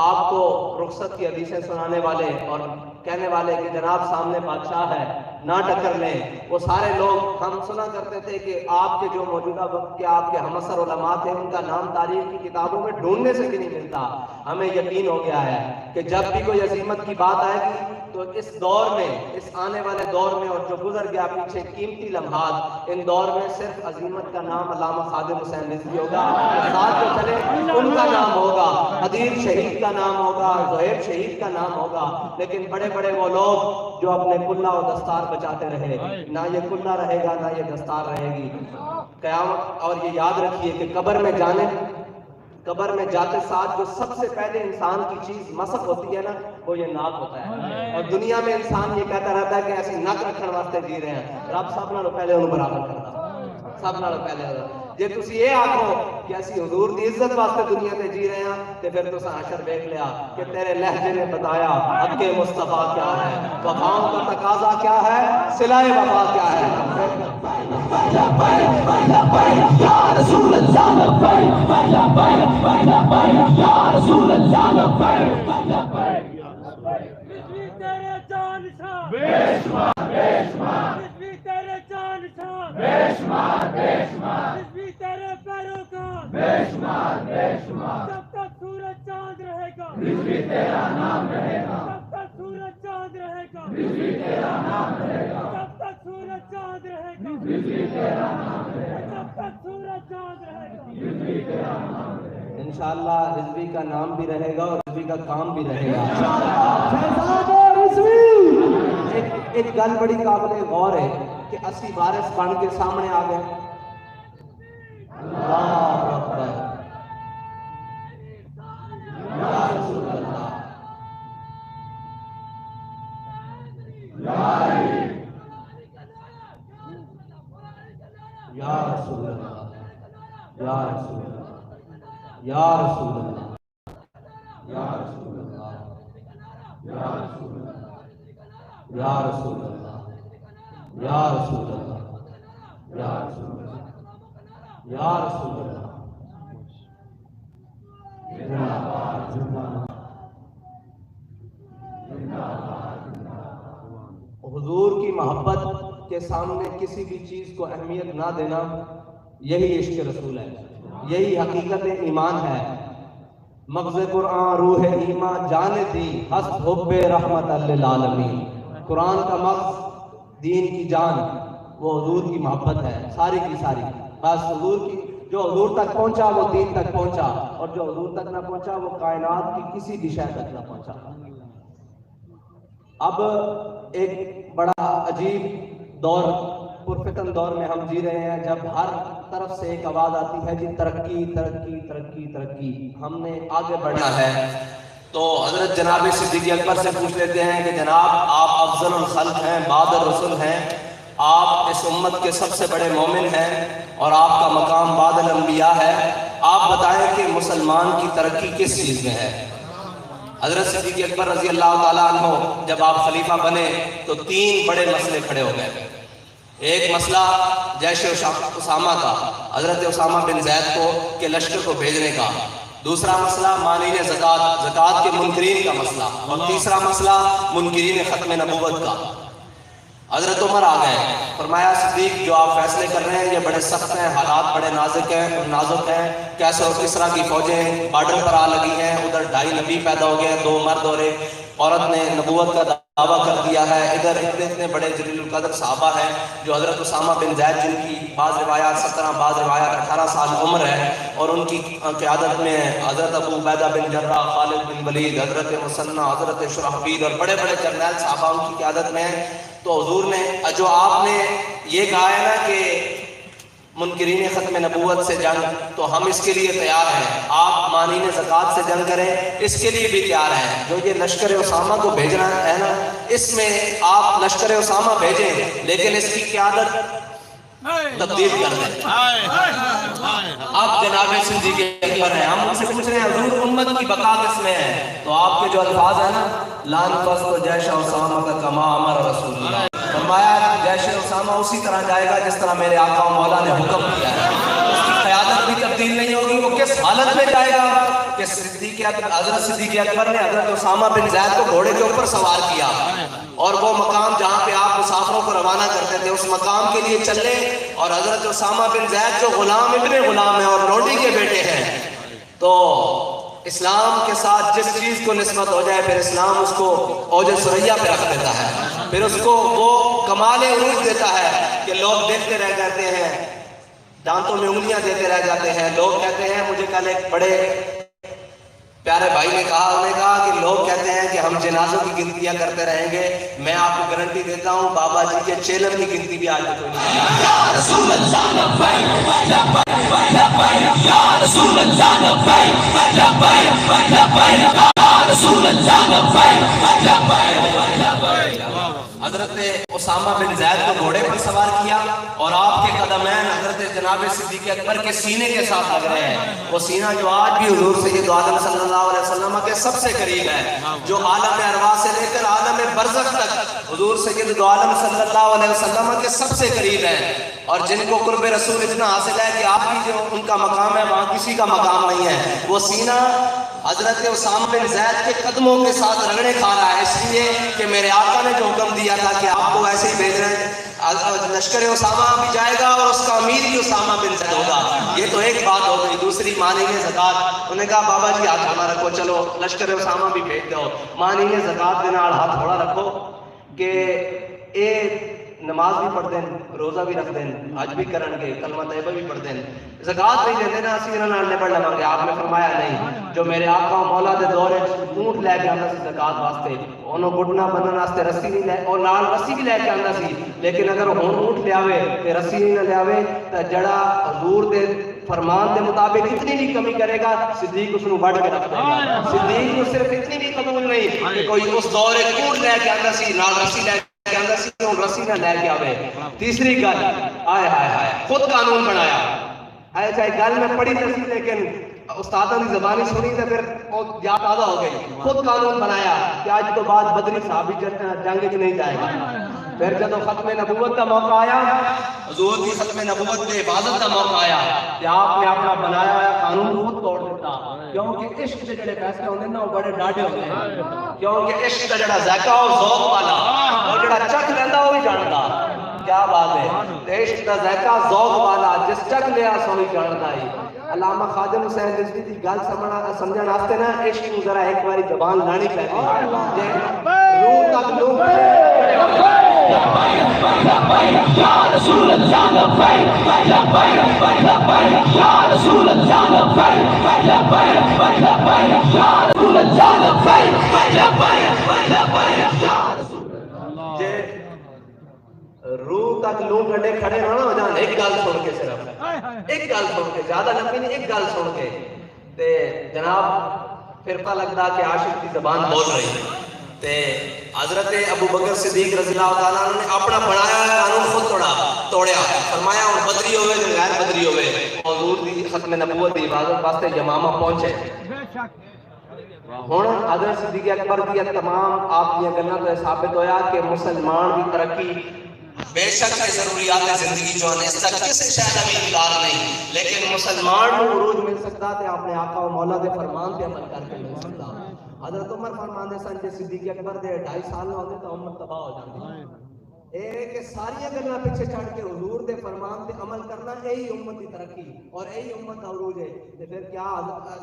آپ کو رخصت کی حدیثیں سنانے والے اور کہنے والے کہ جناب سامنے بادشاہ ہے، نہ ٹکر لیں، وہ سارے لوگ ہم سنا کرتے تھے کہ آپ کے جو موجودہ وقت کے آپ کے ہمعصر علماء تھے، ان کا نام تاریخ کی کتابوں میں ڈھونڈنے سے بھی نہیں ملتا۔ ہمیں یقین ہو گیا ہے کہ جب بھی کوئی عظیمت کی بات آئے گی تو اس دور میں، اس آنے والے دور میں اور جو گزر گیا پیچھے قیمتی لمحات، ان دور میں صرف عظیمت کا نام علامہ خادم حسین رضوی ہوگا، ساتھ جو چلے ان کا نام ہوگا، حدیر شہید کا نام ہوگا، زہیب شہید کا نام ہوگا، لیکن بڑے بڑے وہ لوگ جو اپنے کلہ و دستار بچاتے رہے، نہ یہ کلہ رہے گا نہ یہ دستار رہے گی قیامت۔ اور یہ یاد رکھیے کہ قبر میں جاتے ساتھ جو سب سے پہلے انسان کی چیز مسخ ہوتی ہے نا، وہ یہ ناک ہوتا ہے۔ اور دنیا میں انسان یہ کہتا رہتا ہے کہ ایسی ناک رکھنے واسطے جی رہے ہیں، رب سب نالوں پہلے انہوں برابر کرتا، سب نالوں پہلے جے تسی یہ آکھو کہ اسی حضور دی عزت واسطے دنیا تے جی رہے ہیں، تے پھر تساں حشر دیکھ لیا کہ تیرے لہجے نے بتایا حق مصطفیٰ کیا ہے، وفاؤں کا تقاضا کیا ہے، صلہ وفا کیا ہے۔ یا رسول اللہ یا رسول اللہ تیرے جان شاہ بے شمار بے شمار، تیرے جان شاہ بے شمار بے شمار، تیرے پیروکار بے شمار بے شمار، جب تک سورج چاند رہے گا تیرا نام رہے گا، جب تک سورج چاند رہے گا تیرا نام رہے گا، جب تک سورج چاند رہے گا تیرا نام رہے گا، جب تک سورج چاند رہے گا تیرا نام رہے گا۔ انشاءاللہ رضوی کا نام بھی رہے گا اور رضوی کا کام بھی رہے گا۔ ایک گل بڑی قابل غور ہے کہ اسی وارث بن کے سامنے آ گئے۔ اللہ اکبر، یا رسول اللہ، یا رسول اللہ، یا رسول اللہ، یا رسول اللہ، یا رسول اللہ، یا رسول اللہ، یا رسول اللہ، یا رسول اللہ، یا رسول اللہ، یا رسول اللہ، زندہ باد زندہ باد۔ حضور کی محبت کے سامنے کسی بھی چیز کو اہمیت نہ دینا، یہی عشق رسول ہے، یہی حقیقت ایمان ہے۔ مغز قرآن روح ایمان جان دی ہست حب رحمت للعالمین۔ قرآن کا مغز، دین کی جان، وہ حضور کی محبت ہے، ساری کی ساری۔ بس حضور کی جو حضور تک پہنچا وہ دین تک پہنچا، اور جو حضور تک نہ پہنچا وہ کائنات کی کسی بھی شے تک نہ پہنچا۔ اب ایک بڑا عجیب دور، پرفتن دور میں ہم جی رہے ہیں، جب ہر طرف سے ایک آواز آتی ہے جی ترقی ترقی ترقی ترقی، ہم نے آگے بڑھنا ہے۔ تو حضرت جناب صدیق اکبر سے پوچھ لیتے ہیں کہ جناب آپ افضل الخلق ہیں، بعد الرسل ہیں، آپ اس امت کے سب سے بڑے مومن ہیں اور آپ کا مقام بعد الانبیاء ہے، آپ بتائیں کہ مسلمان کی ترقی کس چیز میں ہے؟ حضرت صدیق اکبر رضی اللہ تعالیٰ عنہ جب آپ خلیفہ بنے تو 3 بڑے مسئلے کھڑے ہو گئے۔ ایک مسئلہ جیش اسامہ کا، حضرت اسامہ بن زید کو کہ لشکر کو بھیجنے کا، دوسرا مسئلہ مانعین زکوٰۃ کے منکرین کا مسئلہ، اور تیسرا مسئلہ منکرین ختم نبوت کا۔ حضرت عمر آ گئے، فرمایا صدیق جو آپ فیصلے کر رہے ہیں یہ بڑے سخت ہیں، حالات بڑے نازک ہیں، کیسے اور کس طرح کی فوجیں بارڈر پر آ لگی ہیں، ادھر 2.5 نبی پیدا ہو گئے ہیں، 2 مرد اور 1 عورت نے نبوت کا دعویٰ کر دیا ہے، ادھر اتنے بڑے جلیل القدر صحابہ ہیں جو حضرت اسامہ بن زید جن کی بعض روایات 17 بعض روایات 18 سال عمر ہے، اور ان کی قیادت میں حضرت ابو عبیدہ بن جراح، خالد بن ولید، حضرت مثنہ، حضرت شرحبیل اور بڑے بڑے جرنیل صحابہ ان کی قیادت میں ہیں۔ تو حضور نے جو آپ نے یہ کہا ہے نا کہ منکرین ختم نبوت سے جنگ، تو ہم اس کے لیے تیار ہیں، آپ مانعین زکوٰۃ سے جنگ کریں، اس کے لیے بھی تیار ہیں۔ جو یہ لشکر اسامہ کو بھیجنا ہے نا، اس میں آپ لشکر اسامہ بھیجیں، لیکن اس کی قیادت تبدیل کر دیں. آپ جناب صدیق اکبر ہیں, ہم ان سے پوچھ رہے ہیں حضور امت کی بقا کس میں ہے؟ تو آپ کے جو الفاظ ہیں نا, لان فست جیش اسامہ کا کما امر رسول اللہ, فرمایا جیش اسامہ اسی طرح جائے گا جس طرح میرے آقا و مولا نے حکم کیا ہے. اس کی قیادت بھی تبدیل نہیں ہوگی. وہ کس حالت میں جائے گا کہ حضرت صدیق اکبر نے حضرت اسامہ بن زید کو گھوڑے کے اوپر سوار کیا اور وہ مقام جہاں پہ آپ مسافروں کو روانہ کرتے تھے اس مقام کے لیے چلے, اور حضرت اسامہ بن زید جو غلام ابن غلام ہیں اور لوڈی کے بیٹے ہیں, تو اسلام کے ساتھ جس چیز کو نسبت ہو جائے پھر اسلام اس کو اوج ثریا پہ رکھ دیتا ہے, پھر اس کو وہ کمال عروج دیتا ہے کہ لوگ دیکھتے رہ جاتے ہیں, دانتوں میں انگلیاں دیتے رہ جاتے ہیں. لوگ کہتے ہیں, مجھے کل ایک بڑے پیارے بھائی نے کہا, انہوں نے کہا کہ لوگ کہتے ہیں کہ ہم جنازوں کی گنتیاں کرتے رہیں گے. میں آپ کو گارنٹی دیتا ہوں بابا جی کے چیلم کی گنتی بھی آج تک کوئی نہیں. یا رسول اللہ لبیک لبیک یا رسول اللہ لبیک لبیک لبیک یا رسول اللہ لبیک لبیک لبیک. حضرت اسامہ بن زید کو گھوڑے پر سوار کیا اور آپ کے قدمین حضرت جناب صدیق اکبر کے سینے کے ساتھ لگ رہے ہیں. وہ سینہ جو آج بھی حضور سید عالم صلی اللہ علیہ وسلم کے سب سے قریب ہے, جو عالم ارواح سے لے کر عالم برزخ تک حضور سید عالم صلی اللہ علیہ وسلم کے سب سے قریب ہے, اور جن کو قرب رسول اتنا حاصل ہے کہ آپ کی جو ان کا مقام ہے وہاں کسی کا مقام نہیں ہے. وہ سینہ حضرت اسامہ بن زید کے قدموں کے ساتھ رگڑے کھا رہا ہے, اس لیے کہ میرے آقا نے جو حکم دیا تھا کہ آپ کو ایسے ہی بھیج رہے ہیں. لشکر اسامہ بھی جائے گا اور اس کا امیر بھی اسامہ بن زید ہوگا. یہ تو ایک بات ہو گئی. دوسری مانی نے زکات, انہوں نے کہا بابا جی ہاتھ تھوڑا رکھو, چلو لشکر اسامہ بھی بھیج دو. مانی نے زکات کے نال ہاتھ تھوڑا رکھو کہ اے نماز بھی پڑھ دیں, روزہ بھی رکھ دیں, حج بھی کرن گے, کلمہ طیبہ بھی پڑھ دیں, زکات نہیں دیتے نا اسی انہاں نے پڑھ لواں گے. آپ نے فرمایا نہیں, جو میرے آقا مولا دے دور اونٹ لے کے آندا سی زکات واسطے, انہوں گھٹنا بنن واسطے رسی نہیں لے, اور نال رسی بھی لے کے آندا سی, لیکن اگر ہن اونٹ لے آوے تے رسی نہیں لے آوے تے جڑا حضور دے فرمان دے مطابق اتنی بھی کمی کرے گا صدیق اس نو وڈ کے رکھ دے گا. صدیق کو صرف اتنی بھی قبول نہیں کہ کوئی اس دور اونٹ لے کے آندا سی, نال رسی لے کے آندا سی, تو رسی نہ لے کے آوے. تیسری گل, آئے ہائے ہائے, خود قانون بنایا. اے چاہے گل میں پڑھی تھی لیکن استادوں کی زبانی سنی تو پھر یاد تازہ ہو گئی. خود قانون بنایا کہ آج تو بعد بدری صحابی جنگ میں نہیں جائے گا. پھر جب ختم نبوت کا موقع آیا, حضور کی ختم نبوت میں عبادت کا موقع آیا, کہ آپ نے اپنا بنایا ہوا قانون خود توڑ دیتا, کیونکہ عشق کے جڑے فیصلے ہوتے ہیں نا وہ بڑے ڈاڈے ہوتے ہیں, کیونکہ عشق کا جڑا ذائقہ اور ذوق والا اور جڑا چکھ لینا وہ بھی جانتا. کیا بات ہے, عشق کا ذائقہ ذوق والا جس چکھ لیا سو بھی جانتا ہے. علامہ خادم حسین رضوی دی گل سمجھن واسطے نا عشق نو ذرا ایک باری زبان لانی پے, روح تک لوگ یا رسول اللہ لبیک لبیک لبیک یا رسول اللہ لبیک لبیک لبیک یا رسول اللہ لبیک لبیک لبیک یا رسول اللہ. روح تک لوگ گڈے کھڑے نہ ہو جان, ایک گل سن کے, صرف ایک گل سن کے, زیادہ لمبی نہیں, ایک گل سن کے تے جناب پھر پتہ لگتا کہ عاشق کی زبان بول رہی ہے. تے حضرت ابو بکر صدیق رضی اللہ تعالیٰ عنہ نے اپنا بنایا قانون خود توڑیا. فرمایا ہوں بدری ہوئے جو غیر بدری ہوئے, حضور دی ختم نبوت دی عبادت واسطے یمامہ پہنچے. ہوں حضرت صدیق اکبر دی تمام آپ کی گلاں تو ثابت ہویا کہ مسلمان کی ترقی بے شک ضروریات زندگی جو ہے اس کا کسی شے کا بھی انکار نہیں, لیکن مسلمان کو عروج مل سکتا ہے اپنے آقا و مولا دے فرمان پہ عمل کر کے مل سکتا. حضرت عمر فرماندے سن کہ صدیق اکبر دے 2.5 سال نہ ہوندے تو امت تباہ ہو جاندی. اے کہ ساری گلاں پیچھے چھڈ کے حضور دے فرمان پہ عمل کرنا یہی امت کی ترقی اور یہی امت کا عروج ہے. تے پھر کیا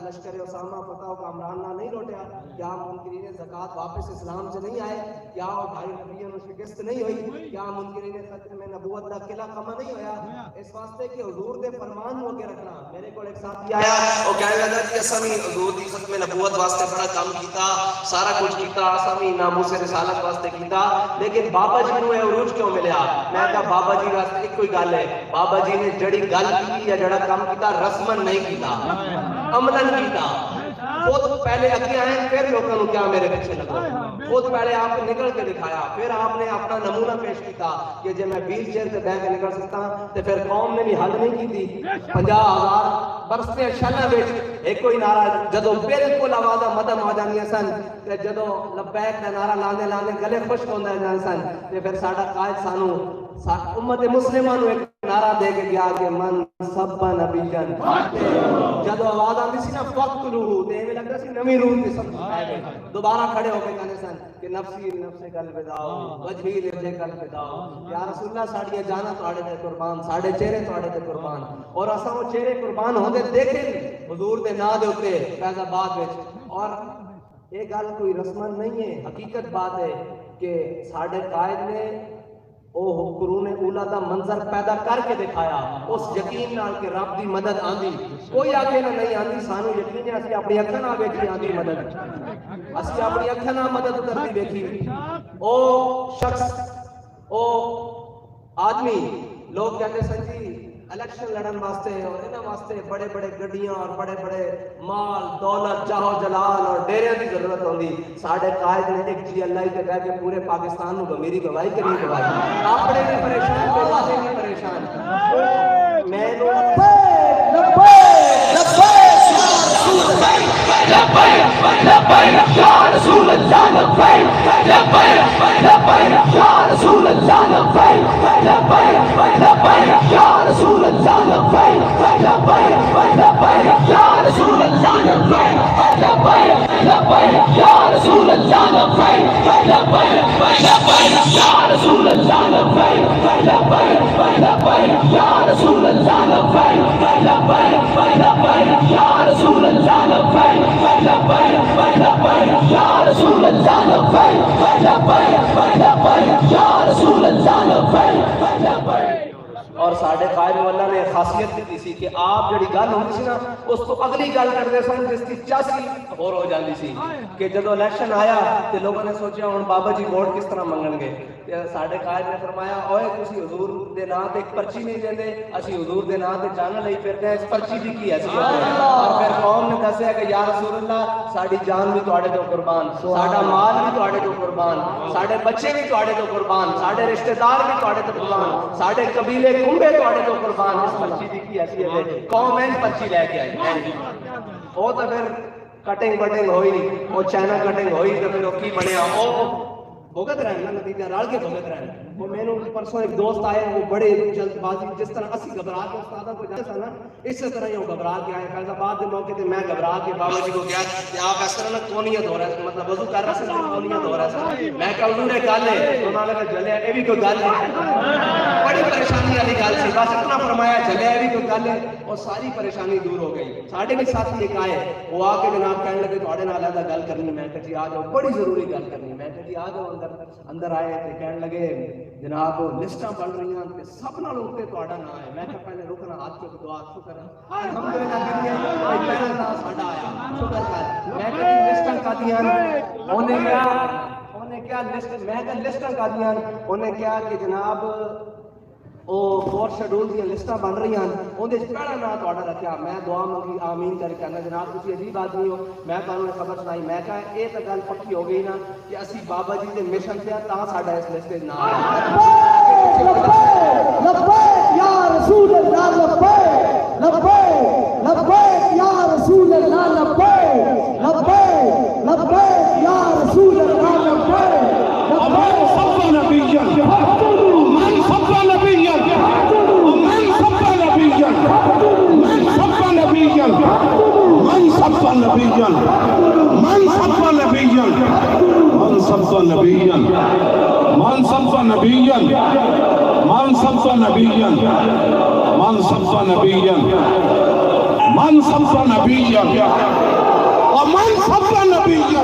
لشکر اسامہ فتح و کامران نہ نہیں لوٹیا, کیا منکرین زکات واپس اسلام سے نہیں آئے, کیا وہ بھائی نبیوں کو شکست نہیں ہوئی, کیا منکرین ختم نبوت کا قلعہ کما نہیں ہویا. اس واسطے کہ حضور دے فرمان ہو کے رکھنا. میرے کو ایک ساتھی آیا وہ کہنے لگا کہ اساں حضور دی ختم نبوت واسطے بڑا کام کیتا, سارا کچھ کیتا, اساں ناموس رسالت واسطے کیتا, لیکن بابا جی نو عروج کیوں ملیا؟ میں کہا بابا جی واسطے ایک کوئی گل ہے, بابا جی نے جڑی گل کی یا جڑا کام کیتا رسمن نہیں کیتا, عملاً کیتا. خود پہلے اگے آئے پھر لوگوں کو کیا میرے پیچھے لگا خود پہلے آپ نے نکل کے دکھایا پھر آپ نے اپنا نمونہ پیش کیتا کہ جب میں ویل چیئر سے بیٹھ کے نکل سکتا ہوں تو پھر قوم نے بھی حل نہیں کی تھی 50,000 برستے شلہ وچ ایک کوئی نعرہ جدو بالکل آوازاں مدم آ جاندیاں سن تے جدو لبیک دا نعرہ لاندے لاندے گلے خشک ہوندے جان سن تے پھر ساڈا قائد سانو امت مسلمہ نو ایک نعرہ دے کے گیا کہ من سب نبی جن جدو آواز آتی سی نا وقت روح تے میں لگتا سی نویں روح تے سب دوبارہ کھڑے ہو کے کہنے سن کہ نفسی نفس کل بداؤ وجہی لے کل بداؤ یا رسول اللہ ساڑیاں جانا تواڈے تے قربان ساڈے چہرے تواڈے تے قربان اور اساں وہ چہرے قربان ہوندے دیکھے حضور دے نام دے اوتے فیض آباد وچ اور یہ گل کوئی رسمن نہیں ہے حقیقت بات ہے کہ ساڈے قائد نے وہ قرون اولا دا منظر پیدا کر کے دکھایا اس یقین نال کہ رب دی مدد آندی کوئی آگے نہ نہیں آندی سانو یقین ہے اسی اپنی اکھاں نال ویکھی آندی مدد اسی اپنی اکھاں نال مدد کرتی ویکھی او شخص او آدمی لوگ کہتے سن جی الیکشن لڑن واسطے اور انہاں واسطے بڑے بڑے گڈیاں اور بڑے بڑے مال دولت جاہو جلال اور ڈیریاں دی ضرورت ہوندی ساڈے قائد نے ایک جی اللہ تے بیٹھ کے پورے پاکستان نو میری گواہی کری گواہی اپنے بھی پریشان تے والے بھی پریشان میں نو لبیک یا رسول اللہ لبیک لبیک یا رسول اللہ لبیک لبیک یا رسول اللہ لبیک لبیک یا رسول اللہ لبیک لبیک یا رسول اللہ لبیک لبیک یا رسول اللہ لبیک لبیک یا رسول اللہ لبیک لبیک یا رسول اللہ لبیک لبیک یا رسول اللہ لبیک لبیک یا رسول اللہ لبیک اور ساڈے قائد مولا نے خاصیت دی سی کہ آپ جڑی گل ہوندی سی نا اس تو اگلی گل کرتے سن جس کی چاسی اور ہو جاندی سی کہ جدو الیکشن آیا تے لوگوں نے سوچیا ہن بابا جی ووٹ کس طرح منگن گے تے ساڈے قائد نے فرمایا اوئے تسی حضور دے نام تے ایک پرچی نہیں دیندے اسی حضور دے نام تے جان لئی پھرتے ہیں اس پرچی دی کی حیثیت ہے اور پھر قوم نے دسیا کہ یا رسول اللہ ساڈی جان بھی تواڈے تو قربان ساڈا مال بھی تواڈے تو قربان ساڈے بچے بھی تواڈے تو قربان ساڈے رشتہ دار بھی تواڈے تو قربان ساڈے قبیلے کنبے تواڈے تو قربان اس پرچی دی کی حیثیت ہے قوم این پرچی لے کے آئی وہ تو پھر کٹنگ بٹنگ ہوئی وہ چائنا کٹنگ ہوئی تو پھر وہ کی بنیا وہ بھگت رہنا نتیجہ رل کے بھگت رہنا وہ میں نے پرسوں ایک دوست آئے وہ بڑے جلد بازی جس طرح اسی گھبرا کے استادہ کو جاتا تھا نا اس طرح ہی وہ گھبرا کے آئے فیض آباد کے موقع تے میں گھبرا کے بابا جی کو کیا کہ آپ اس طرح نا کونیت ہو رہا ہے مطلب وضو کر رہا سے کونیت ہو رہا ہے میں کہا حضور ایک گل ہے تو انہوں نے کہا جلیا یہ بھی کوئی گل ہے بڑی پریشانی والی گل سی بس اتنا فرمایا جلیا یہ بھی کوئی گل ہے اور ساری پریشانی دور ہو گئی ساڈے بھی ساتھی ایک آئے وہ آ کے جناب کہنے لگے تواڈے نال علیحدہ گل کرنی میں کہا جی آ جاؤ بڑی ضروری گل کرنی میں کہا جی آ جاؤ اندر آئے تے کہنے لگے جناب لسٹاں بن رہی ہیں تے سب نال اوتے تواڈا نام ہے میں کہ پہلے رکنا ہاتھ چوک دعا شکر الحمدللہ کہ پہلا نام ساڈا آیا شکر کر میں کہ لسٹاں کادیاں اونے کیا لسٹ میں کہ لسٹاں کادیاں اونے کیا کہ جناب او فور شیڈول دی لسٹاں بن رہی ہیں اون دے پہلا نام تواڈا رکھیا میں دعا منگی آمین کر کے کہنا جناب تسی عجیب آدمی ہو میں تانوں خبر سنائی میں کہا اے تے گل پکی ہو گئی نا کہ اسی بابا جی دے مشن تے تا ساڈا اس لسٹ تے نام لبیک یا رسول اللہ لبیک لبیک لبیک یا رسول اللہ لبیک لبیک لبیک یا رسول اللہ لبیک من صف نبيا من صف نبيا من صف نبيا من صف نبيا من صف نبيا من صف نبيا من صف نبيا من صف نبيا من صف نبيا من صف نبيا من صف نبيا ومن صف نبيا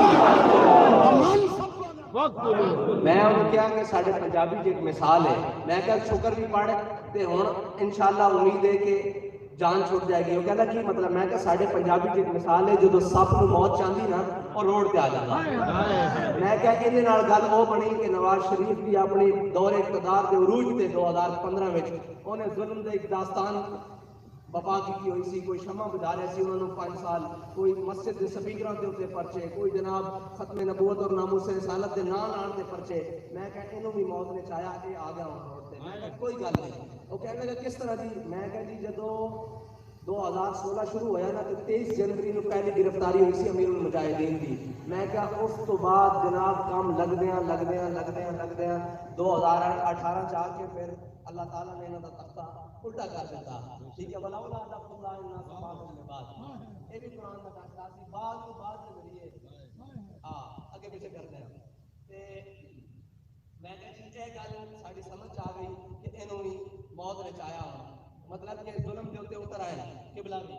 میں انہوں کیا کہ ساڑھے پنجابی جی ایک مثال ہے میں کہا شکر بھی پڑھ تے ہون انشاءاللہ امید ہے کہ جان چھوٹ جائے گی وہ کہتا کہ مطلب میں کہا ساڑھے پنجابی جی ایک مثال ہے جو سب کو موت چاندی نا اور روڈ پہ آ جاتا میں کہا کہ انہیں نال گل وہ بنی کہ نواز شریف بھی اپنی دور اقتدار دے عروج تے 2015 میں انہیں ظلم دے ایک داستان وبا کی ہوئی سی، کوئی شمع بجھا رہے سی انہوں نے 5 سال، کوئی مسجد کے سپیکراں دے اوتے پرچے، کوئی جناب ختم نبوت اور ناموس رسالت دے نام آن دے پرچے. میں کہ انہوں بھی موت نے چاہیا اے آ گیا ہوں روڈ تے. میں کہ کوئی گل نہیں. وہ کہنے لگا کس طرح جی؟ میں کہ جی جدوں 2016 شروع ہویا نا تو 23 جنوری نو پہلی گرفتاری ہوئی سی امیر المجاہدین دی. میں کیا اس تو بعد جناب کام لگدیاں 2018 جا کے پھر اللہ تعالیٰ نے انہاں دا تختہ الٹا کر دیتا. ٹھیک ہے، ولاولا دفع اللہ الناس بعضهم ببعض. یہ بھی قرآن کا فیصلہ سی، بعض کو بعض کے ذریعے اگے پیچھے کرتے ہیں. تے میں نے یہ گل ساری سمجھ آ گئی کہ انہوں نے موت نے چاہیا ہونا، مطلب کہ ظلم کے اوتے اتر آئے قبلہ بھی.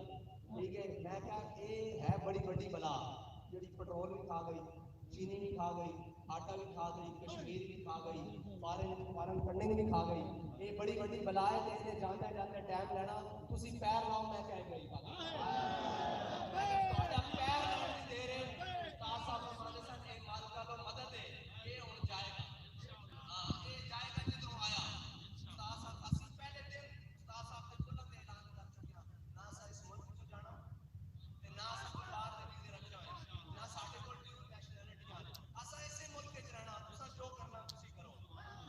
ٹھیک ہے، میں کہا یہ ہے بڑی بڑی بلا جڑی پٹرول بھی کھا گئی، چینی بھی کھا گئی، آٹا بھی کھا گئی، کشمیر بھی کھا گئی، فارن فنڈنگ بھی کھا گئی. یہ بڑی بڑی بلا ہے. تے جاندے جاندے ٹائم لینا تسی پیر لاؤ. میں کہہ گئی تہاڈا پیر لاؤ دی دیر ہے. استاد صاحب فرماتے سن اے مالکہ کو مدد ہے، یہ ہن جائے گا. یہ جائے گا جدوں آیا. استاد صاحب اسی پہلے دن استاد صاحب نے کھلا تے اعلان کر چکیا نہ سا اس ملک تو جانا تے نہ سا باہر دے ویزے رکھے ہوئے، نہ ساڈے کول ڈیو نیشنلٹی آ. اسا اسی ملک وچ رہنا، تساں جو کرنا تسی کرو.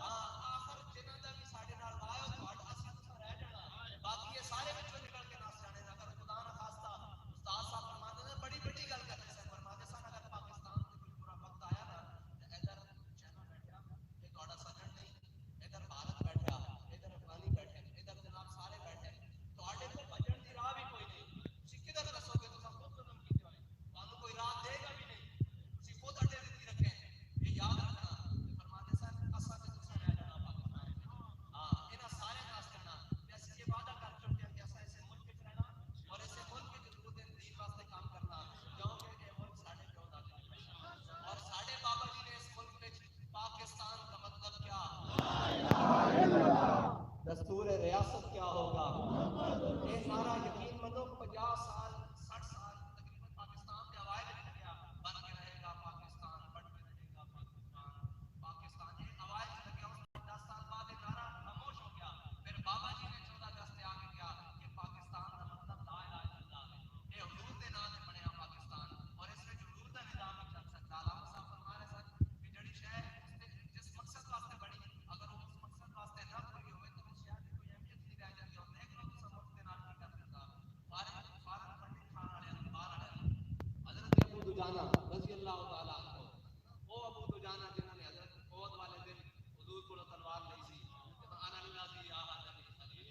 آخر جنہاں دا بھی ساڈے نال آیا تہاڈا اسی تساں رہ جانا، باقی یہ سارے وچوں نکل کے نس جانے. اگر خدا نہ خاصہ استاد صاحب فرماتے ہیں بڑی بڑی گل کرتے ہیں. فرماتے سن اگر پاکستان تے کوئی برا وقت آیا نا تے ادھر چائنا بیٹھا یہ تہاڈا سجن نہیں، ادھر بھارت بیٹھا، ادھر افغانی بیٹھے، ادھر جناب سارے بیٹھے، تہاڈے کو بچن دی راہ بھی کوئی نہیں. تسی کدھر رسو گے؟ تساں خود ظلم کیتے ہوئے، تانوں کوئی راہ دے گا بھی نہیں. تسی خود اڈے زندگی رکھے، یہ یاد رکھنا. فرماتے سن اساں تے تساں رہ جانا پاکستان وچ. انہاں سارے ناس کرنا. اسی یہ وعدہ کر چکے ہیں کہ اساں اسے ملک وچ رہنا اور اسے ملک وچ ضرورت دین واسطے کام کرنا، کیونکہ یہ ملک ساڈے پیو دادے اور ساڈے بابا جی نے اس ملک وچ پاکستان کا مطلب کیا، دستور ریاست کیا ہوگا. یہ نعرہ یقین منو 50 سال 60 سال تقریباً پاکستان کے اوائل میں لگیا بن کے رہے گا پاکستان، بن کے رہے گا پاکستان. پاکستان یہ اوائل میں لگیا، اس 10 سال بعد یہ نعرہ خاموش ہو گیا. پھر بابا جی نے 14 اگست سے آگے کیا کہ پاکستان کا مطلب لا الہ الا اللہ ہے. یہ حضور کے نام سے بنیا پاکستان اور اس میں حضور کا نظام نہیں چل سکتا. علامہ صاحب فرما رہے سن کہ جڑی شہر جس مقصد واسطے بنی اگر وہ اس مقصد واسطے نہ پوری ہوئے تو اس شہر کی کوئی اہمیت نہیں رہ جاتی. اور دیکھ لو کہ سمجھ کے نام نہیں کر دیتا. فارغ فنڈنگ کھان والے باہر والے حضرت ابو دجانہ رضی اللہ تعالیٰ عنہ، وہ ابو دجانہ جنہوں نے حضرت عہد والے دن حضور کو تلوار لی سی. سبحان اللہ دی آہد خلیل.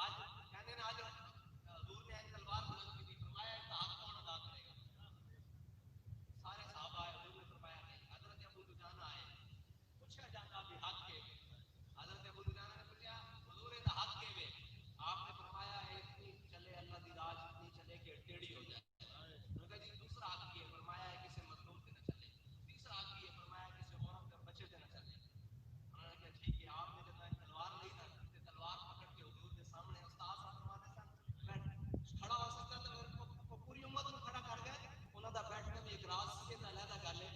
آج کہنے نا آج حضور نے ایک تلوار بلند کی تھی، فرمایا اس کا حق کون ادا کرے گا؟ سارے صحابہ آئے، حضور نے فرمایا نہیں. حضرت ابو دجانہ آئے، پوچھا جاتا بھی حق کے وے. حضرت ابو دجانہ نے پوچھا حضور دا حق کے وے؟ آپ نے فرمایا اتنی چلے اللہ دی راج اتنی چلے کہ ٹیڑھی ہو جائے. کہا جی دوسرا حق کی ہے؟ فرمایا ہے کسی مظلوم سے نہ چلے. تیسرا حق کی ہے؟ فرمایا کسی عورت اور بچے سے نہ چلے. انہوں نے کہا ٹھیک ہے. آپ نے جب تلوار لی نا تے تلوار پکڑ کے حضور کے سامنے استاد صاحب فرماتے سن میں کھڑا ہو سکتا تو میرے کو پوری امت کو کھڑا کر گئے. انہوں دا بیٹھنا بھی ایک راز سی تے علیحدہ گل ہے.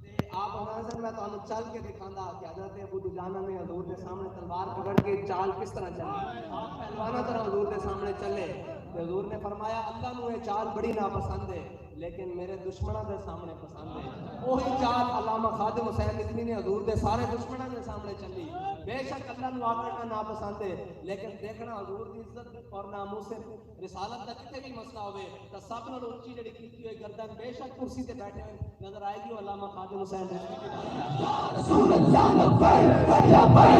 تے آپ فرماتے سن میں تانوں چل کے دکھاؤں کہ حضرت ابو دجانہ نے حضور کے سامنے تلوار پکڑ کے چال کس طرح چلی. آپ پہلوانہ طرح حضور کے سامنے چلے. حضور نے فرمایا اللہ نو یہ چال بڑی ناپسند ہے لیکن میرے دشمنوں کے سامنے پسند ہے. وہی چال علامہ خادم حسین ندوی نے حضور کے سارے دشمنوں کے سامنے چلی. بے شک اللہ نو آکڑنا ناپسند ہے لیکن دیکھنا حضور کی عزت اور ناموس رسالت کا کتے بھی مسئلہ ہوئے تو سب نال اونچی جڑی کیتی ہوئی گردن بے شک کرسی تے بیٹھے ہوئے نظر آئے گی. علامہ خادم حسین ندوی کی رسول اللہ لبیک لبیک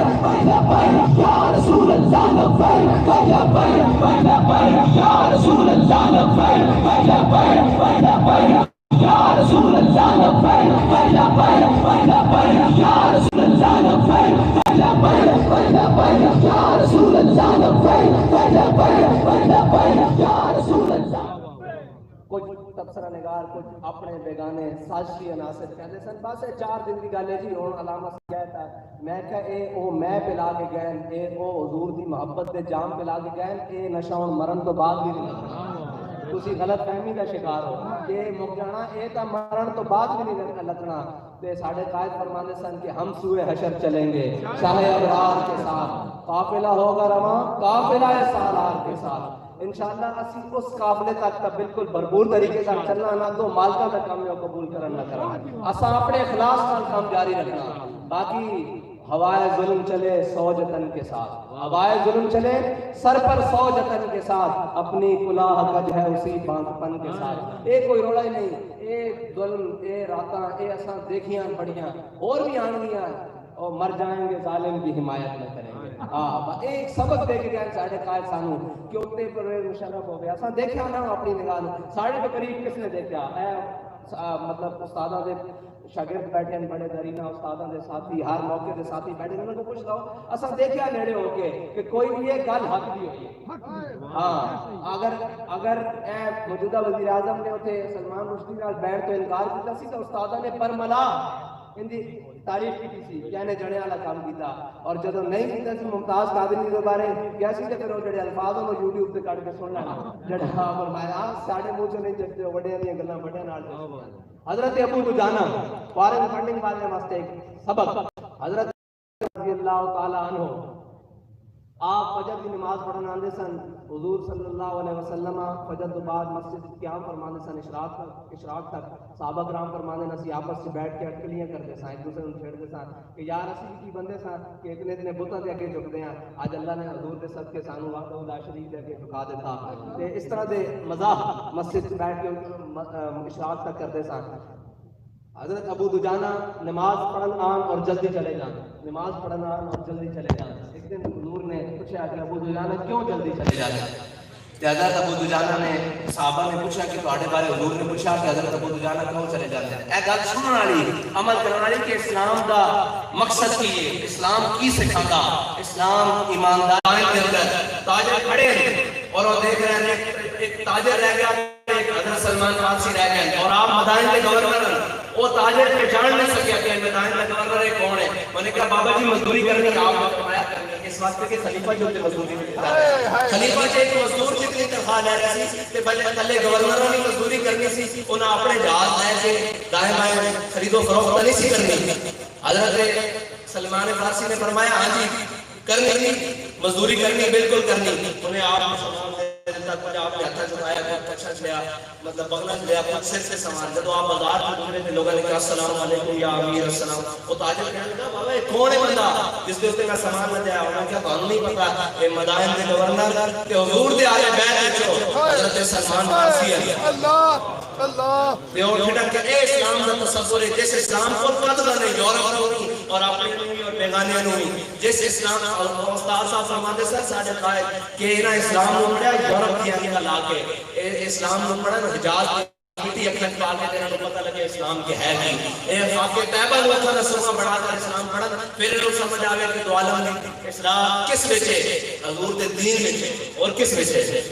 لبیک یا رسول اللہ لبیک لبیک لبیک یا رسول اللہ لبیک لبیک لبیک یا رسول اللہ لبیک لبیک لبیک یا رسول اللہ لبیک لبیک لبیک یا رسول اللہ لبیک لبیک لبیک یا رسول اللہ. کچھ تبصرہ نگار کچھ اپنے بیگانے سازشی عناصر کہتے سن بس یہ 4 دن کی گل ہے جی. ہوں علامہ کہتا ہے میں کہ اے او میں پلا کے گئے اے او حضور دی محبت دے جام پلا کے گئے اے نشہ ہن مرن تو بعد بھی نہیں. تسی غلط فہمی کا شکار ہو کہ مک جانا اے تا مرن تو بعد بھی نہیں لگنا. تے ساڑھے قائد فرمانے سن کہ ہم سوئے حشر چلیں گے شاہ ابرار کے ساتھ، قافلہ ہوگا رواں قافلہ سالار کے ساتھ۔ انشاءاللہ اسی اس قافلے تک تا بالکل بھرپور طریقے سے چلنا نہ تو مالکہ کا کام میں قبول کرنا کرنا، اسا اپنے اخلاص کا کام جاری رکھنا۔ باقی ہوائے ظلم چلے 100 جتن کے ساتھ، ہوائے ظلم چلے سر پر 100 جتن کے ساتھ، اپنی کلاہ کج ہے اسی باندھ پن کے ساتھ۔ اے کوئی روڑا ہی نہیں، اے ظلم، اے راتاں، اے اساں دیکھیاں بڑیاں اور بھی آنگیاں اور مر جائیں گے ظالم کی حمایت نہ کریں گے۔ ایک سبق دے کے گئے ساڑھے قائد سانو کہ اتنے پرویز مشرف ہو گیا، اساں دیکھا نہ اپنی نگاہ ساڑھے کے قریب کس نے دیکھا؟ اے مطلب استاداں دے شاگرد بیٹھے ہیں، بڑے درینہ استاداں دے ساتھی، ہر موقع دے ساتھی بیٹھے ہیں، انہوں کو پوچھ رہا ہوں اساں دیکھا نیڑے ہو کے کہ کوئی بھی یہ گل حق بھی ہوئی۔ ہاں اگر اے موجودہ وزیر اعظم نے اتنے سلمان رشدی نال بیٹھ تو انکار کیتا سی تو استاداں نے برملا ان دی تعریف کی سی کہ انہیں جڑے والا کام کیتا، اور جدو نہیں کیتا سی ممتاز قادری کے بارے کیسی تے پھر وہ جڑے الفاظ انہوں یوٹیوب تے کٹ کے سن لینا جڑا فرمایا ساڑھے منہ چ نہیں چکتے بڑے دیاں گلاں بڑے نال۔ حضرت ابو دجانہ فارن فنڈنگ والے واسطے ایک سبق، حضرت رضی اللہ تعالی عنہ آپ فجر کی نماز پڑھنے آندے سن، حضور صلی اللہ علیہ وسلم فجر تو بعد مسجد قیام فرمانے سن اشراق تک، صحابہ کرام فرمانے نسی آپس سے بیٹھ کے اٹکلیاں کرتے سن، ایک دوسرے کو چھیڑتے سن کہ یار اسی کی بندے سن کہ اتنے بتاں دے اگے جھکدے ہیں، آج اللہ نے حضور دے صدقے سانو وحدہ لا شریک دے اگے جھکا دیتا، تے اس طرح دے مزاح مسجد سے بیٹھ کے اشراق تک کرتے سن۔ حضرت ابو دجانہ نماز پڑھن آن اور جلدی چلے جان، نماز پڑھن آن اور جلدی چلے جان۔ ایک دن حضور نے پوچھا کہ ابو دجانہ کیوں جلدی چلے جاتے ہیں؟ حضرت ابو دجانہ نے صحابہ نے پوچھا کہ تواڈے بارے حضور نے پوچھا کہ حضرت ابو دجانہ کیوں چلے جاتے ہیں؟ اے گل سنن والی عمل کرن والی کہ اسلام دا مقصد کی ہے، اسلام کی سکھاتا، اسلام ایمانداری کے اندر تاجر کھڑے ہیں اور وہ دیکھ رہے ہیں ایک تاجر رہ گیا، ایک حضرت سلمان فارسی رہ گئے اور آپ مدائن کے گورنر وہ تاجر پہچان نہیں سکیا کہ مدائن کا گورنر کون ہے۔ میں نے کہا بابا جی مزدوری کرنی ہے، آپ نے فرمایا کرنی اس واسطے کہ خلیفہ جو تے مزدوری کرتا ہے، خلیفہ سے ایک مزدور جتنی تنخواہ لے رہی سی تے پہلے تھلے گورنروں نے مزدوری کرنی سی، انہاں اپنے جہاز لے کے دائیں بائیں خرید و فروخت نہیں سی کرنی۔ حضرت سلمان فارسی نے فرمایا ہاں جی کرنی مزدوری کرنی بالکل کرنی۔ انہیں آپ کچھ آپ نے ہاتھا چکایا، کچھ لیا مطلب بغلہ لیا، کچھ سر سے سامان جب آپ بازار میں گزرے تھے لوگوں نے کہا السلام علیکم یا امیر السلام، وہ تاجر کہنے لگا بابا یہ کون ہے بندہ جس کے اتنے کا سامان نہ جایا؟ انہوں نے کہا تانوں نہیں پتا یہ مدائن دے گورنر تے حضور دے آلے بیت وچوں حضرت سلمان فارسی ہے۔ اللہ اللہ تے اور کھڑک کے اے اسلام دا تصور ہے جیسے اسلام کو قدر نہیں یورپ کو نہیں اور اپنے نہیں اور بیگانے نہیں، جیسے اسلام استاد صاحب فرماتے سر ساڈے قائد کہ انہاں اسلام نو پڑھیا یورپ کی انگا لا کے اسلام نو پڑھا حجاز کی اکھاں پال کے انہاں کو پتہ لگے اسلام کے ہے نہیں، اے خاکے طیبہ نو اکھاں سرما بڑھا کر اسلام پڑھا پھر انہوں سمجھ آوے کہ تو عالم نے اسلام کس وچ ہے، حضور دے دین وچ اور کس وچ ہے۔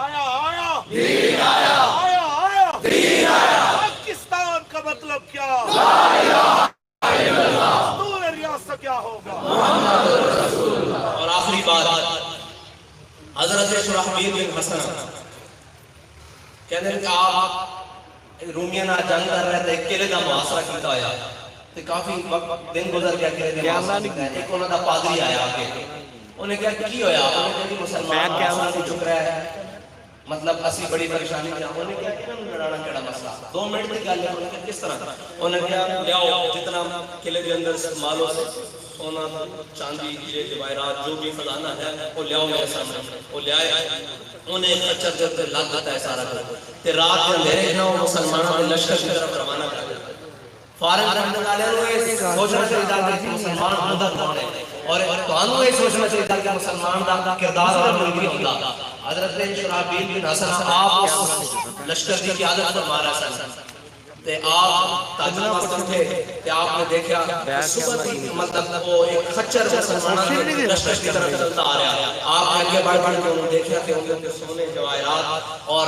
آیا آیا دین آیا آیا آیا دین آیا، پاکستان کا مطلب کیا؟ لا الہ الا اللہ، دستور ریاست کیا ہوگا؟ محمد رسول اللہ۔ اور آخری بات حضرت شرحبیل بن حسن کہنے کہ آپ رومیاں نہ جنگ کر رہے تھے، قلعے کا محاصرہ کیتا ہویا تے کافی وقت دن گزر گیا قلعے کا محاصرہ کیتا ہے، ایک انہوں دا پادری آیا آگے انہیں کہا کی ہویا؟ انہیں کہا کہ مسلمان محاصرہ نہیں چک رہا ہے مطلب اسی بڑی پریشانی میں انہیں کہا کہ انہوں نے لڑانا کیڑا مسئلہ 2 منٹ کی گل ہے، انہیں کہا کس طرح؟ انہیں کہا لیاؤ جتنا قلعے کے اندر مالو سے سونا چاندی ہیرے جواہرات جو بھی خزانہ ہے وہ لیاؤ میرے سامنے، وہ لے آئے انہیں خچر جو تے لگ دیتا ہے سارا کر تے رات کے اندھیرے نہ مسلمانوں کے لشکر کی طرف روانہ کر دیتا ہے۔ فارغ کرنے والے نے سوچنا چاہیے کہ مسلمان اندر کون ہے اور تانوں یہ سوچنا چاہیے کہ مسلمان دا کردار اور ملکی ہوتا۔ حضرت شرحبیل بن حسن آپ لشکر کی قیادت فرما رہے سن تے آپ تاجر واسطے اٹھے تے آپ نے دیکھا صبح تھی مطلب وہ ایک خچر مسلمانوں کے لشکر کی طرف چلتا آ رہا، آپ آگے بڑھ کے انہوں نے دیکھا کہ ان کے سونے جواہرات اور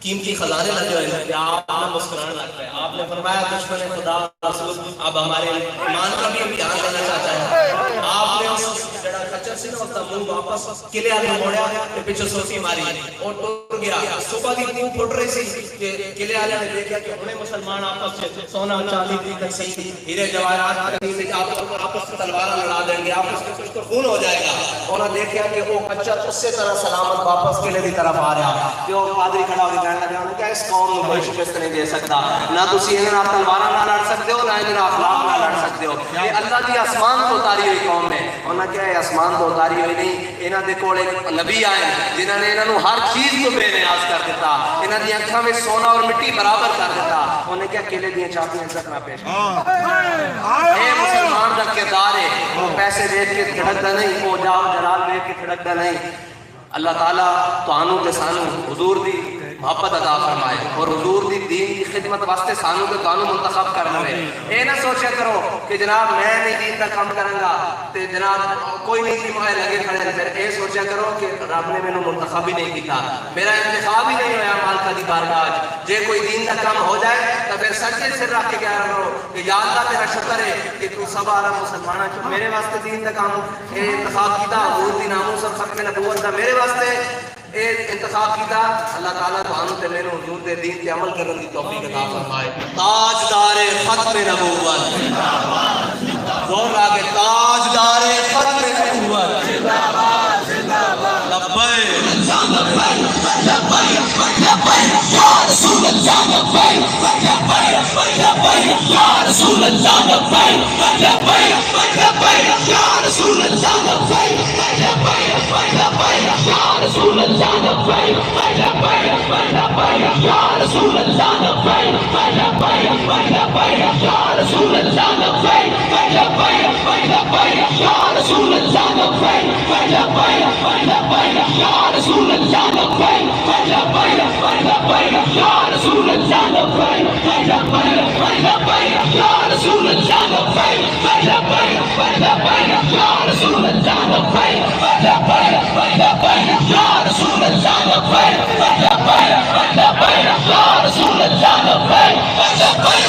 قیمتی خزانے لگے ہوئے ہیں کہ آپ نے مسکرانے لگ پائے. آپ نے فرمایا دشمن خدا رسول اب ہمارے ایمان کا بھی امتحان لینا چاہتا ہے. آپ نے اس جڑا کچر سے نا اس منہ واپس قلعے والے موڑیا تے پیچھے سوٹی ماری اور ٹر گیا. صبح کی دھوپ پھٹ رہی سی کہ قلعے والے نے دیکھا کہ ہنے مسلمان آپس میں سونا چاندی کی کسی ہیرے جواہرات کی آپس میں تلوار لڑا دیں گے, آپس میں کچھ تو خون ہو جائے گا. انہوں نے دیکھا کہ وہ کچر اسی طرح سلامت واپس قلعے کی طرف آ رہا. جو پادری کھڑا ہو کے کہنے لگا کہ اس قوم کو کوئی شکست نہیں دے سکتا, نہ تسی انہاں تلواراں نہ لڑ سکتے ہو, نہ انہاں اخلاق نہ لڑ سکتے ہو. یہ اللہ دی آسمان تو اتاری ہوئی قوم ہے. انہاں کیا ہے آسمان تو اتاری ہوئی نہیں, انہاں دے کول ایک نبی آئے جنہاں نے انہاں نو ہر چیز کو بے نیاز کر دیتا, انہاں دی اکھاں میں سونا اور مٹی برابر کر دیتا. انہیں کیا قلعے دیاں چابیاں عزت نہ پیش اے مسلمان دا کردار ہے. وہ پیسے دیکھ کے تھڑکدا نہیں, وہ جام جلال دیکھ کے تھڑکدا نہیں. اللہ تعالیٰ تانوں تے سانوں حضور دی محبت عطا فرمائے اور حضور دی دین کی خدمت واسطے سانوں تے تانوں منتخب کرنا ہے. اے نہ سوچا کرو کہ جناب میں نہیں دین دا کام کروں گا تے جناب کوئی نہیں کہ مائے لگے کھڑے. پھر اے سوچا کرو کہ رب نے مینوں منتخب ہی نہیں کیتا, میرا انتخاب ہی نہیں ہویا مالک دی بارگاہ. جے کوئی دین دا کام ہو جائے تو پھر سچے سر رکھ کے کیا کرو کہ یا اللہ تیرا شکر ہے کہ تو سب عالم مسلماناں چ میرے واسطے دین دا کام انتخاب کیتا. حضور دی ناموس اور ختم نبوت دا میرے واسطے اے انتخاب کیتا. اللہ تعالیٰ تانوں تے مینوں حضور دے دین تے عمل کرن دی توفیق عطا فرمائے. تاجدار ختم نبوت زندہ باد, زور لا کے تاجدار ختم نبوت زندہ باد, زندہ باد. لبیک لبیک لبیک یا رسول اللہ, لبیک لبیک لبیک یا رسول اللہ, لبیک لبیک لبیک یا رسول اللہ, لبیک لبیک لبیک یا رسول اللہ, لبیک لبیک لبیک یا رسول اللہ, لبیک لبیک لبیک یا رسول اللہ, لبیک لبیک لبیک یا رسول اللہ, لبیک لبیک لبیک یا رسول اللہ, لبیک لبیک لبیک یا رسول اللہ, لبیک لبیک لبیک یا رسول اللہ, لبیک لبیک لبیک یا رسول اللہ, لبیک لبیک لبیک یا رسول اللہ, لبیک لبیک لبیک یا رسول اللہ, لبیک لبیک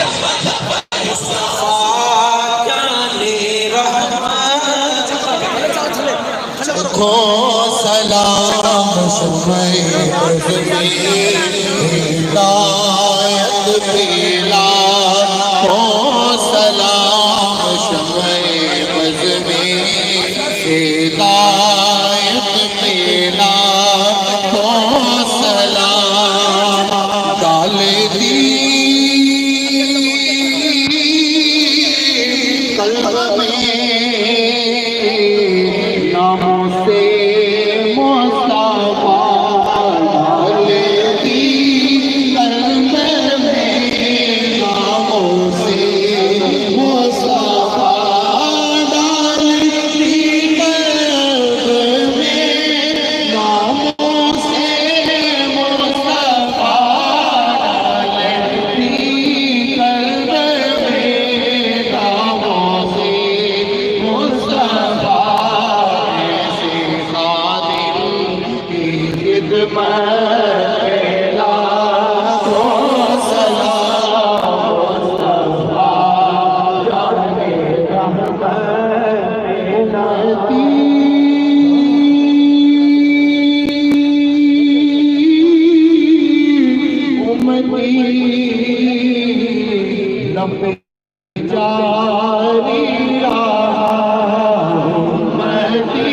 مصطفیٰ جانے رحمت کو سلام شمع ہدایت پیلا کو سلام شمع ہدایت پیلا کو سلام ڈال دی قلب میں ناموں سے مصطفیٰ ڈال دی قلب میں ناموں سے مصطفیٰ ڈال دی قلب میں ناموں سے مصطفیٰ ڈال دی قلب میں ناموں سے مصطفیٰ ایسے خادم کی خدمت پھیلا کو سلام مصطفیٰ جانے رحمت نبی امتی لب جاری رہا امتی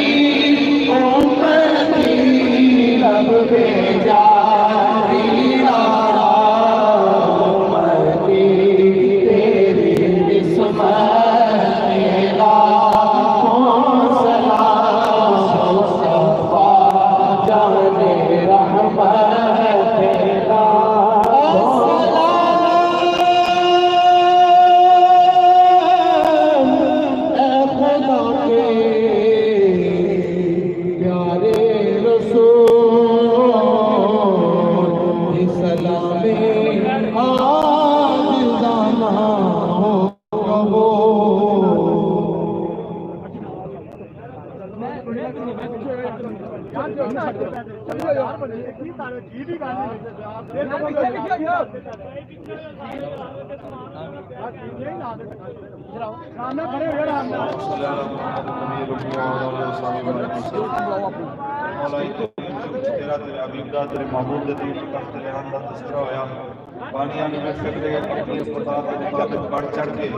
امتی لب جاری رہا امتی تیری عصمت پھیلا کو سلام مصطفیٰ جانے رحمت پھیلا کو پیارے رسول تیرے محبوب دے دین تخت لیان دا تذکرہ ہویا بانیاں نے میں فکر اپنی استطاعت کے مطابق بڑھ چڑھ کے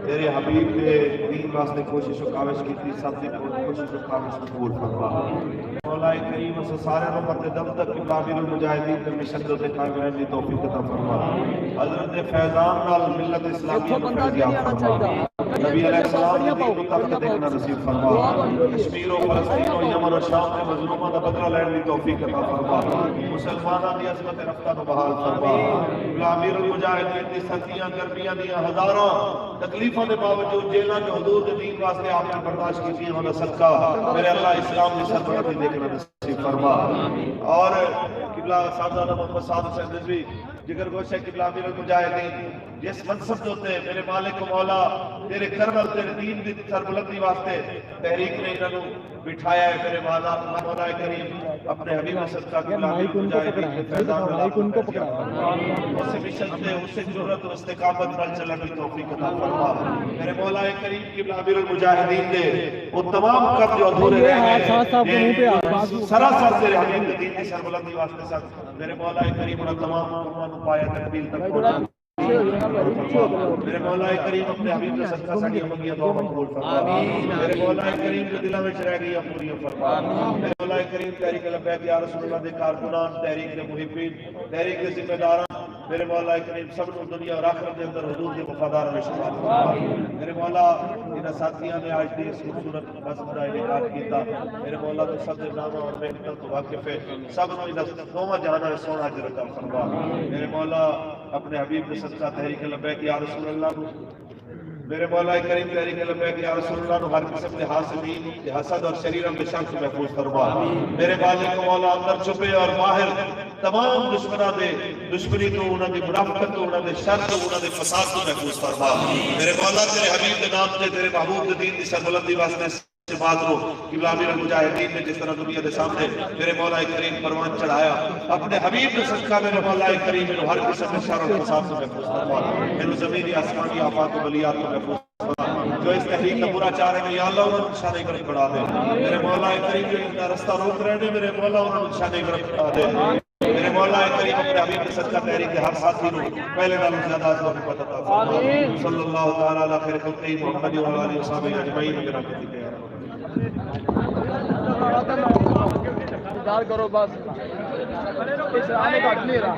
تیرے حبیب کے دین واسطے کوشش و کاوش کی تھی سب نے کوشش و کاوش قبول فرما مولا کریم اس سارے نمبر دم تک قبلہ امیر المجاہدین کے مشن دے قائم رہنے کی توفیق عطا فرما حضرت فیضان نال ملت اسلامی کو فیضیاب فرما نبی علیہ السلام نے دین کو تخت دیکھنا نصیب فرما کشمیر و فلسطین و یمن و شام کے مظلوموں کا بدلہ لینے کی توفیق عطا فرما مسلمانوں کی عظمت رفتہ کو بحال فرما قبلہ امیر المجاہدین کی سختیاں گرمیاں دیاں ہزاراں تکلیفوں کے باوجود جیلوں کے حدود دین واسطے آپ نے برداشت کی تھی ہونا صدقہ میرے اللہ اسلام کی سربلندی دیکھنا نصیب فرما اور قبلہ صاحبزادہ محمد صاحب حسین رضوی جگر گوشہ قبلہ امیر المجاہدین جس منصب جو تے میرے مالک و مولا تیرے کرم تیرے دین کی سربلندی واسطے تحریک نے انہوں بٹھایا ہے میرے مولا کریم اپنے حبیب صدقہ قبلہ امیر المجاہدین کے فیضان اللہ اسے مشن سے اسے جرت و استقامت نال چلن کی توفیق عطا فرما میرے مولا کریم قبلہ امیر المجاہدین دے وہ تمام کب جو ادھورے رہ گئے سراسر تیرے حبیب کے دین کی سربلندی واسطے ساتھ میرے مولا کریم انہوں تمام قربان پایا تکمیل تک پہنچا میرے مولا کریم اپنے حبیب کے صدقہ ساڑی امنگیاں دعا مقبول فرما میرے مولا کریم جو دلہ میں رہ گئی پوری فرما میرے مولا کریم تحریک لبیک یا رسول اللہ دے کارکنان تحریک دے محبین تحریک دے ذمہ داران میرے مولا کریم سب کو دنیا اور آخرت کے اندر حضور کے وفادار میں شمار فرما میرے مولا ان ساتھیاں نے آج دی اس خوبصورت بزم کا انعقاد کیتا میرے مولا تو سب نامہ اور محنت تو واقف ہے سب نو ان دوواں جہاں سونا اجر عطا فرما میرے مولا اپنے حبیب کے صدقہ تحریک لبیک یا رسول اللہ میرے مولا کریم تحریک لبیک یا رسول اللہ ہر قسم کے حاسدین حسد اور شریرم کے شر سے محفوظ فرما میرے مالک و مولا اندر چھپے اور باہر تمام دشمنوں دے دشمنی تو انہوں نے منافقت تو انہوں نے شر تو انہوں نے فساد تو محفوظ فرما میرے مولا تیرے حبیب کے نام سے تیرے محبوب کے دین کی سربلندی واسطے بات رو قبلہ امیر المجاہدین نے جس طرح دنیا کے سامنے میرے مولا کریم پروان چڑھایا اپنے حبیب کے صدقہ میرے مولا کریم انہوں ہر قسم کے شر اور فساد سے محفوظ فرما انہوں زمینی آسمانی آفات و بلیات کو محفوظ فرما جو اس تحریک کا برا چاہ رہے ہیں یا اللہ انہوں نشانے گرفت بڑھا دے میرے مولا کریم جو ان رستہ روک رہے ہیں میرے مولا انہوں نشانے گرفت بڑھا دے میرے مولا کریم اپنے حبیب کے صدقہ تحریک کے ہر ساتھی نو پہلے نالوں زیادہ عزت و عطا فرما صلی اللہ تعالی علی خیر خلق محمد و علی وصحبہ اجمعین برحمتک یا رب انتظار کرو بس اسلام گھٹ نہیں رہا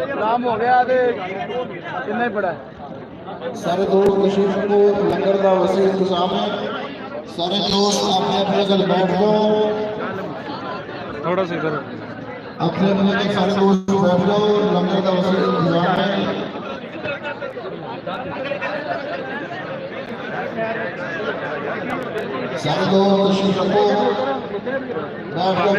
اسلام ہو گیا اتنا ہی بڑا ہے سارے دوست تشریف کو لنگر کا وسیع انتظام ہے سارے دوست اپنے اپنے گل بیٹھ جاؤ تھوڑا سا ادھر اپنے اپنے سارے دوست بیٹھ جاؤ لنگر کا وسیع انتظام ہے سارے دوست تشریف کو بیٹھ جاؤ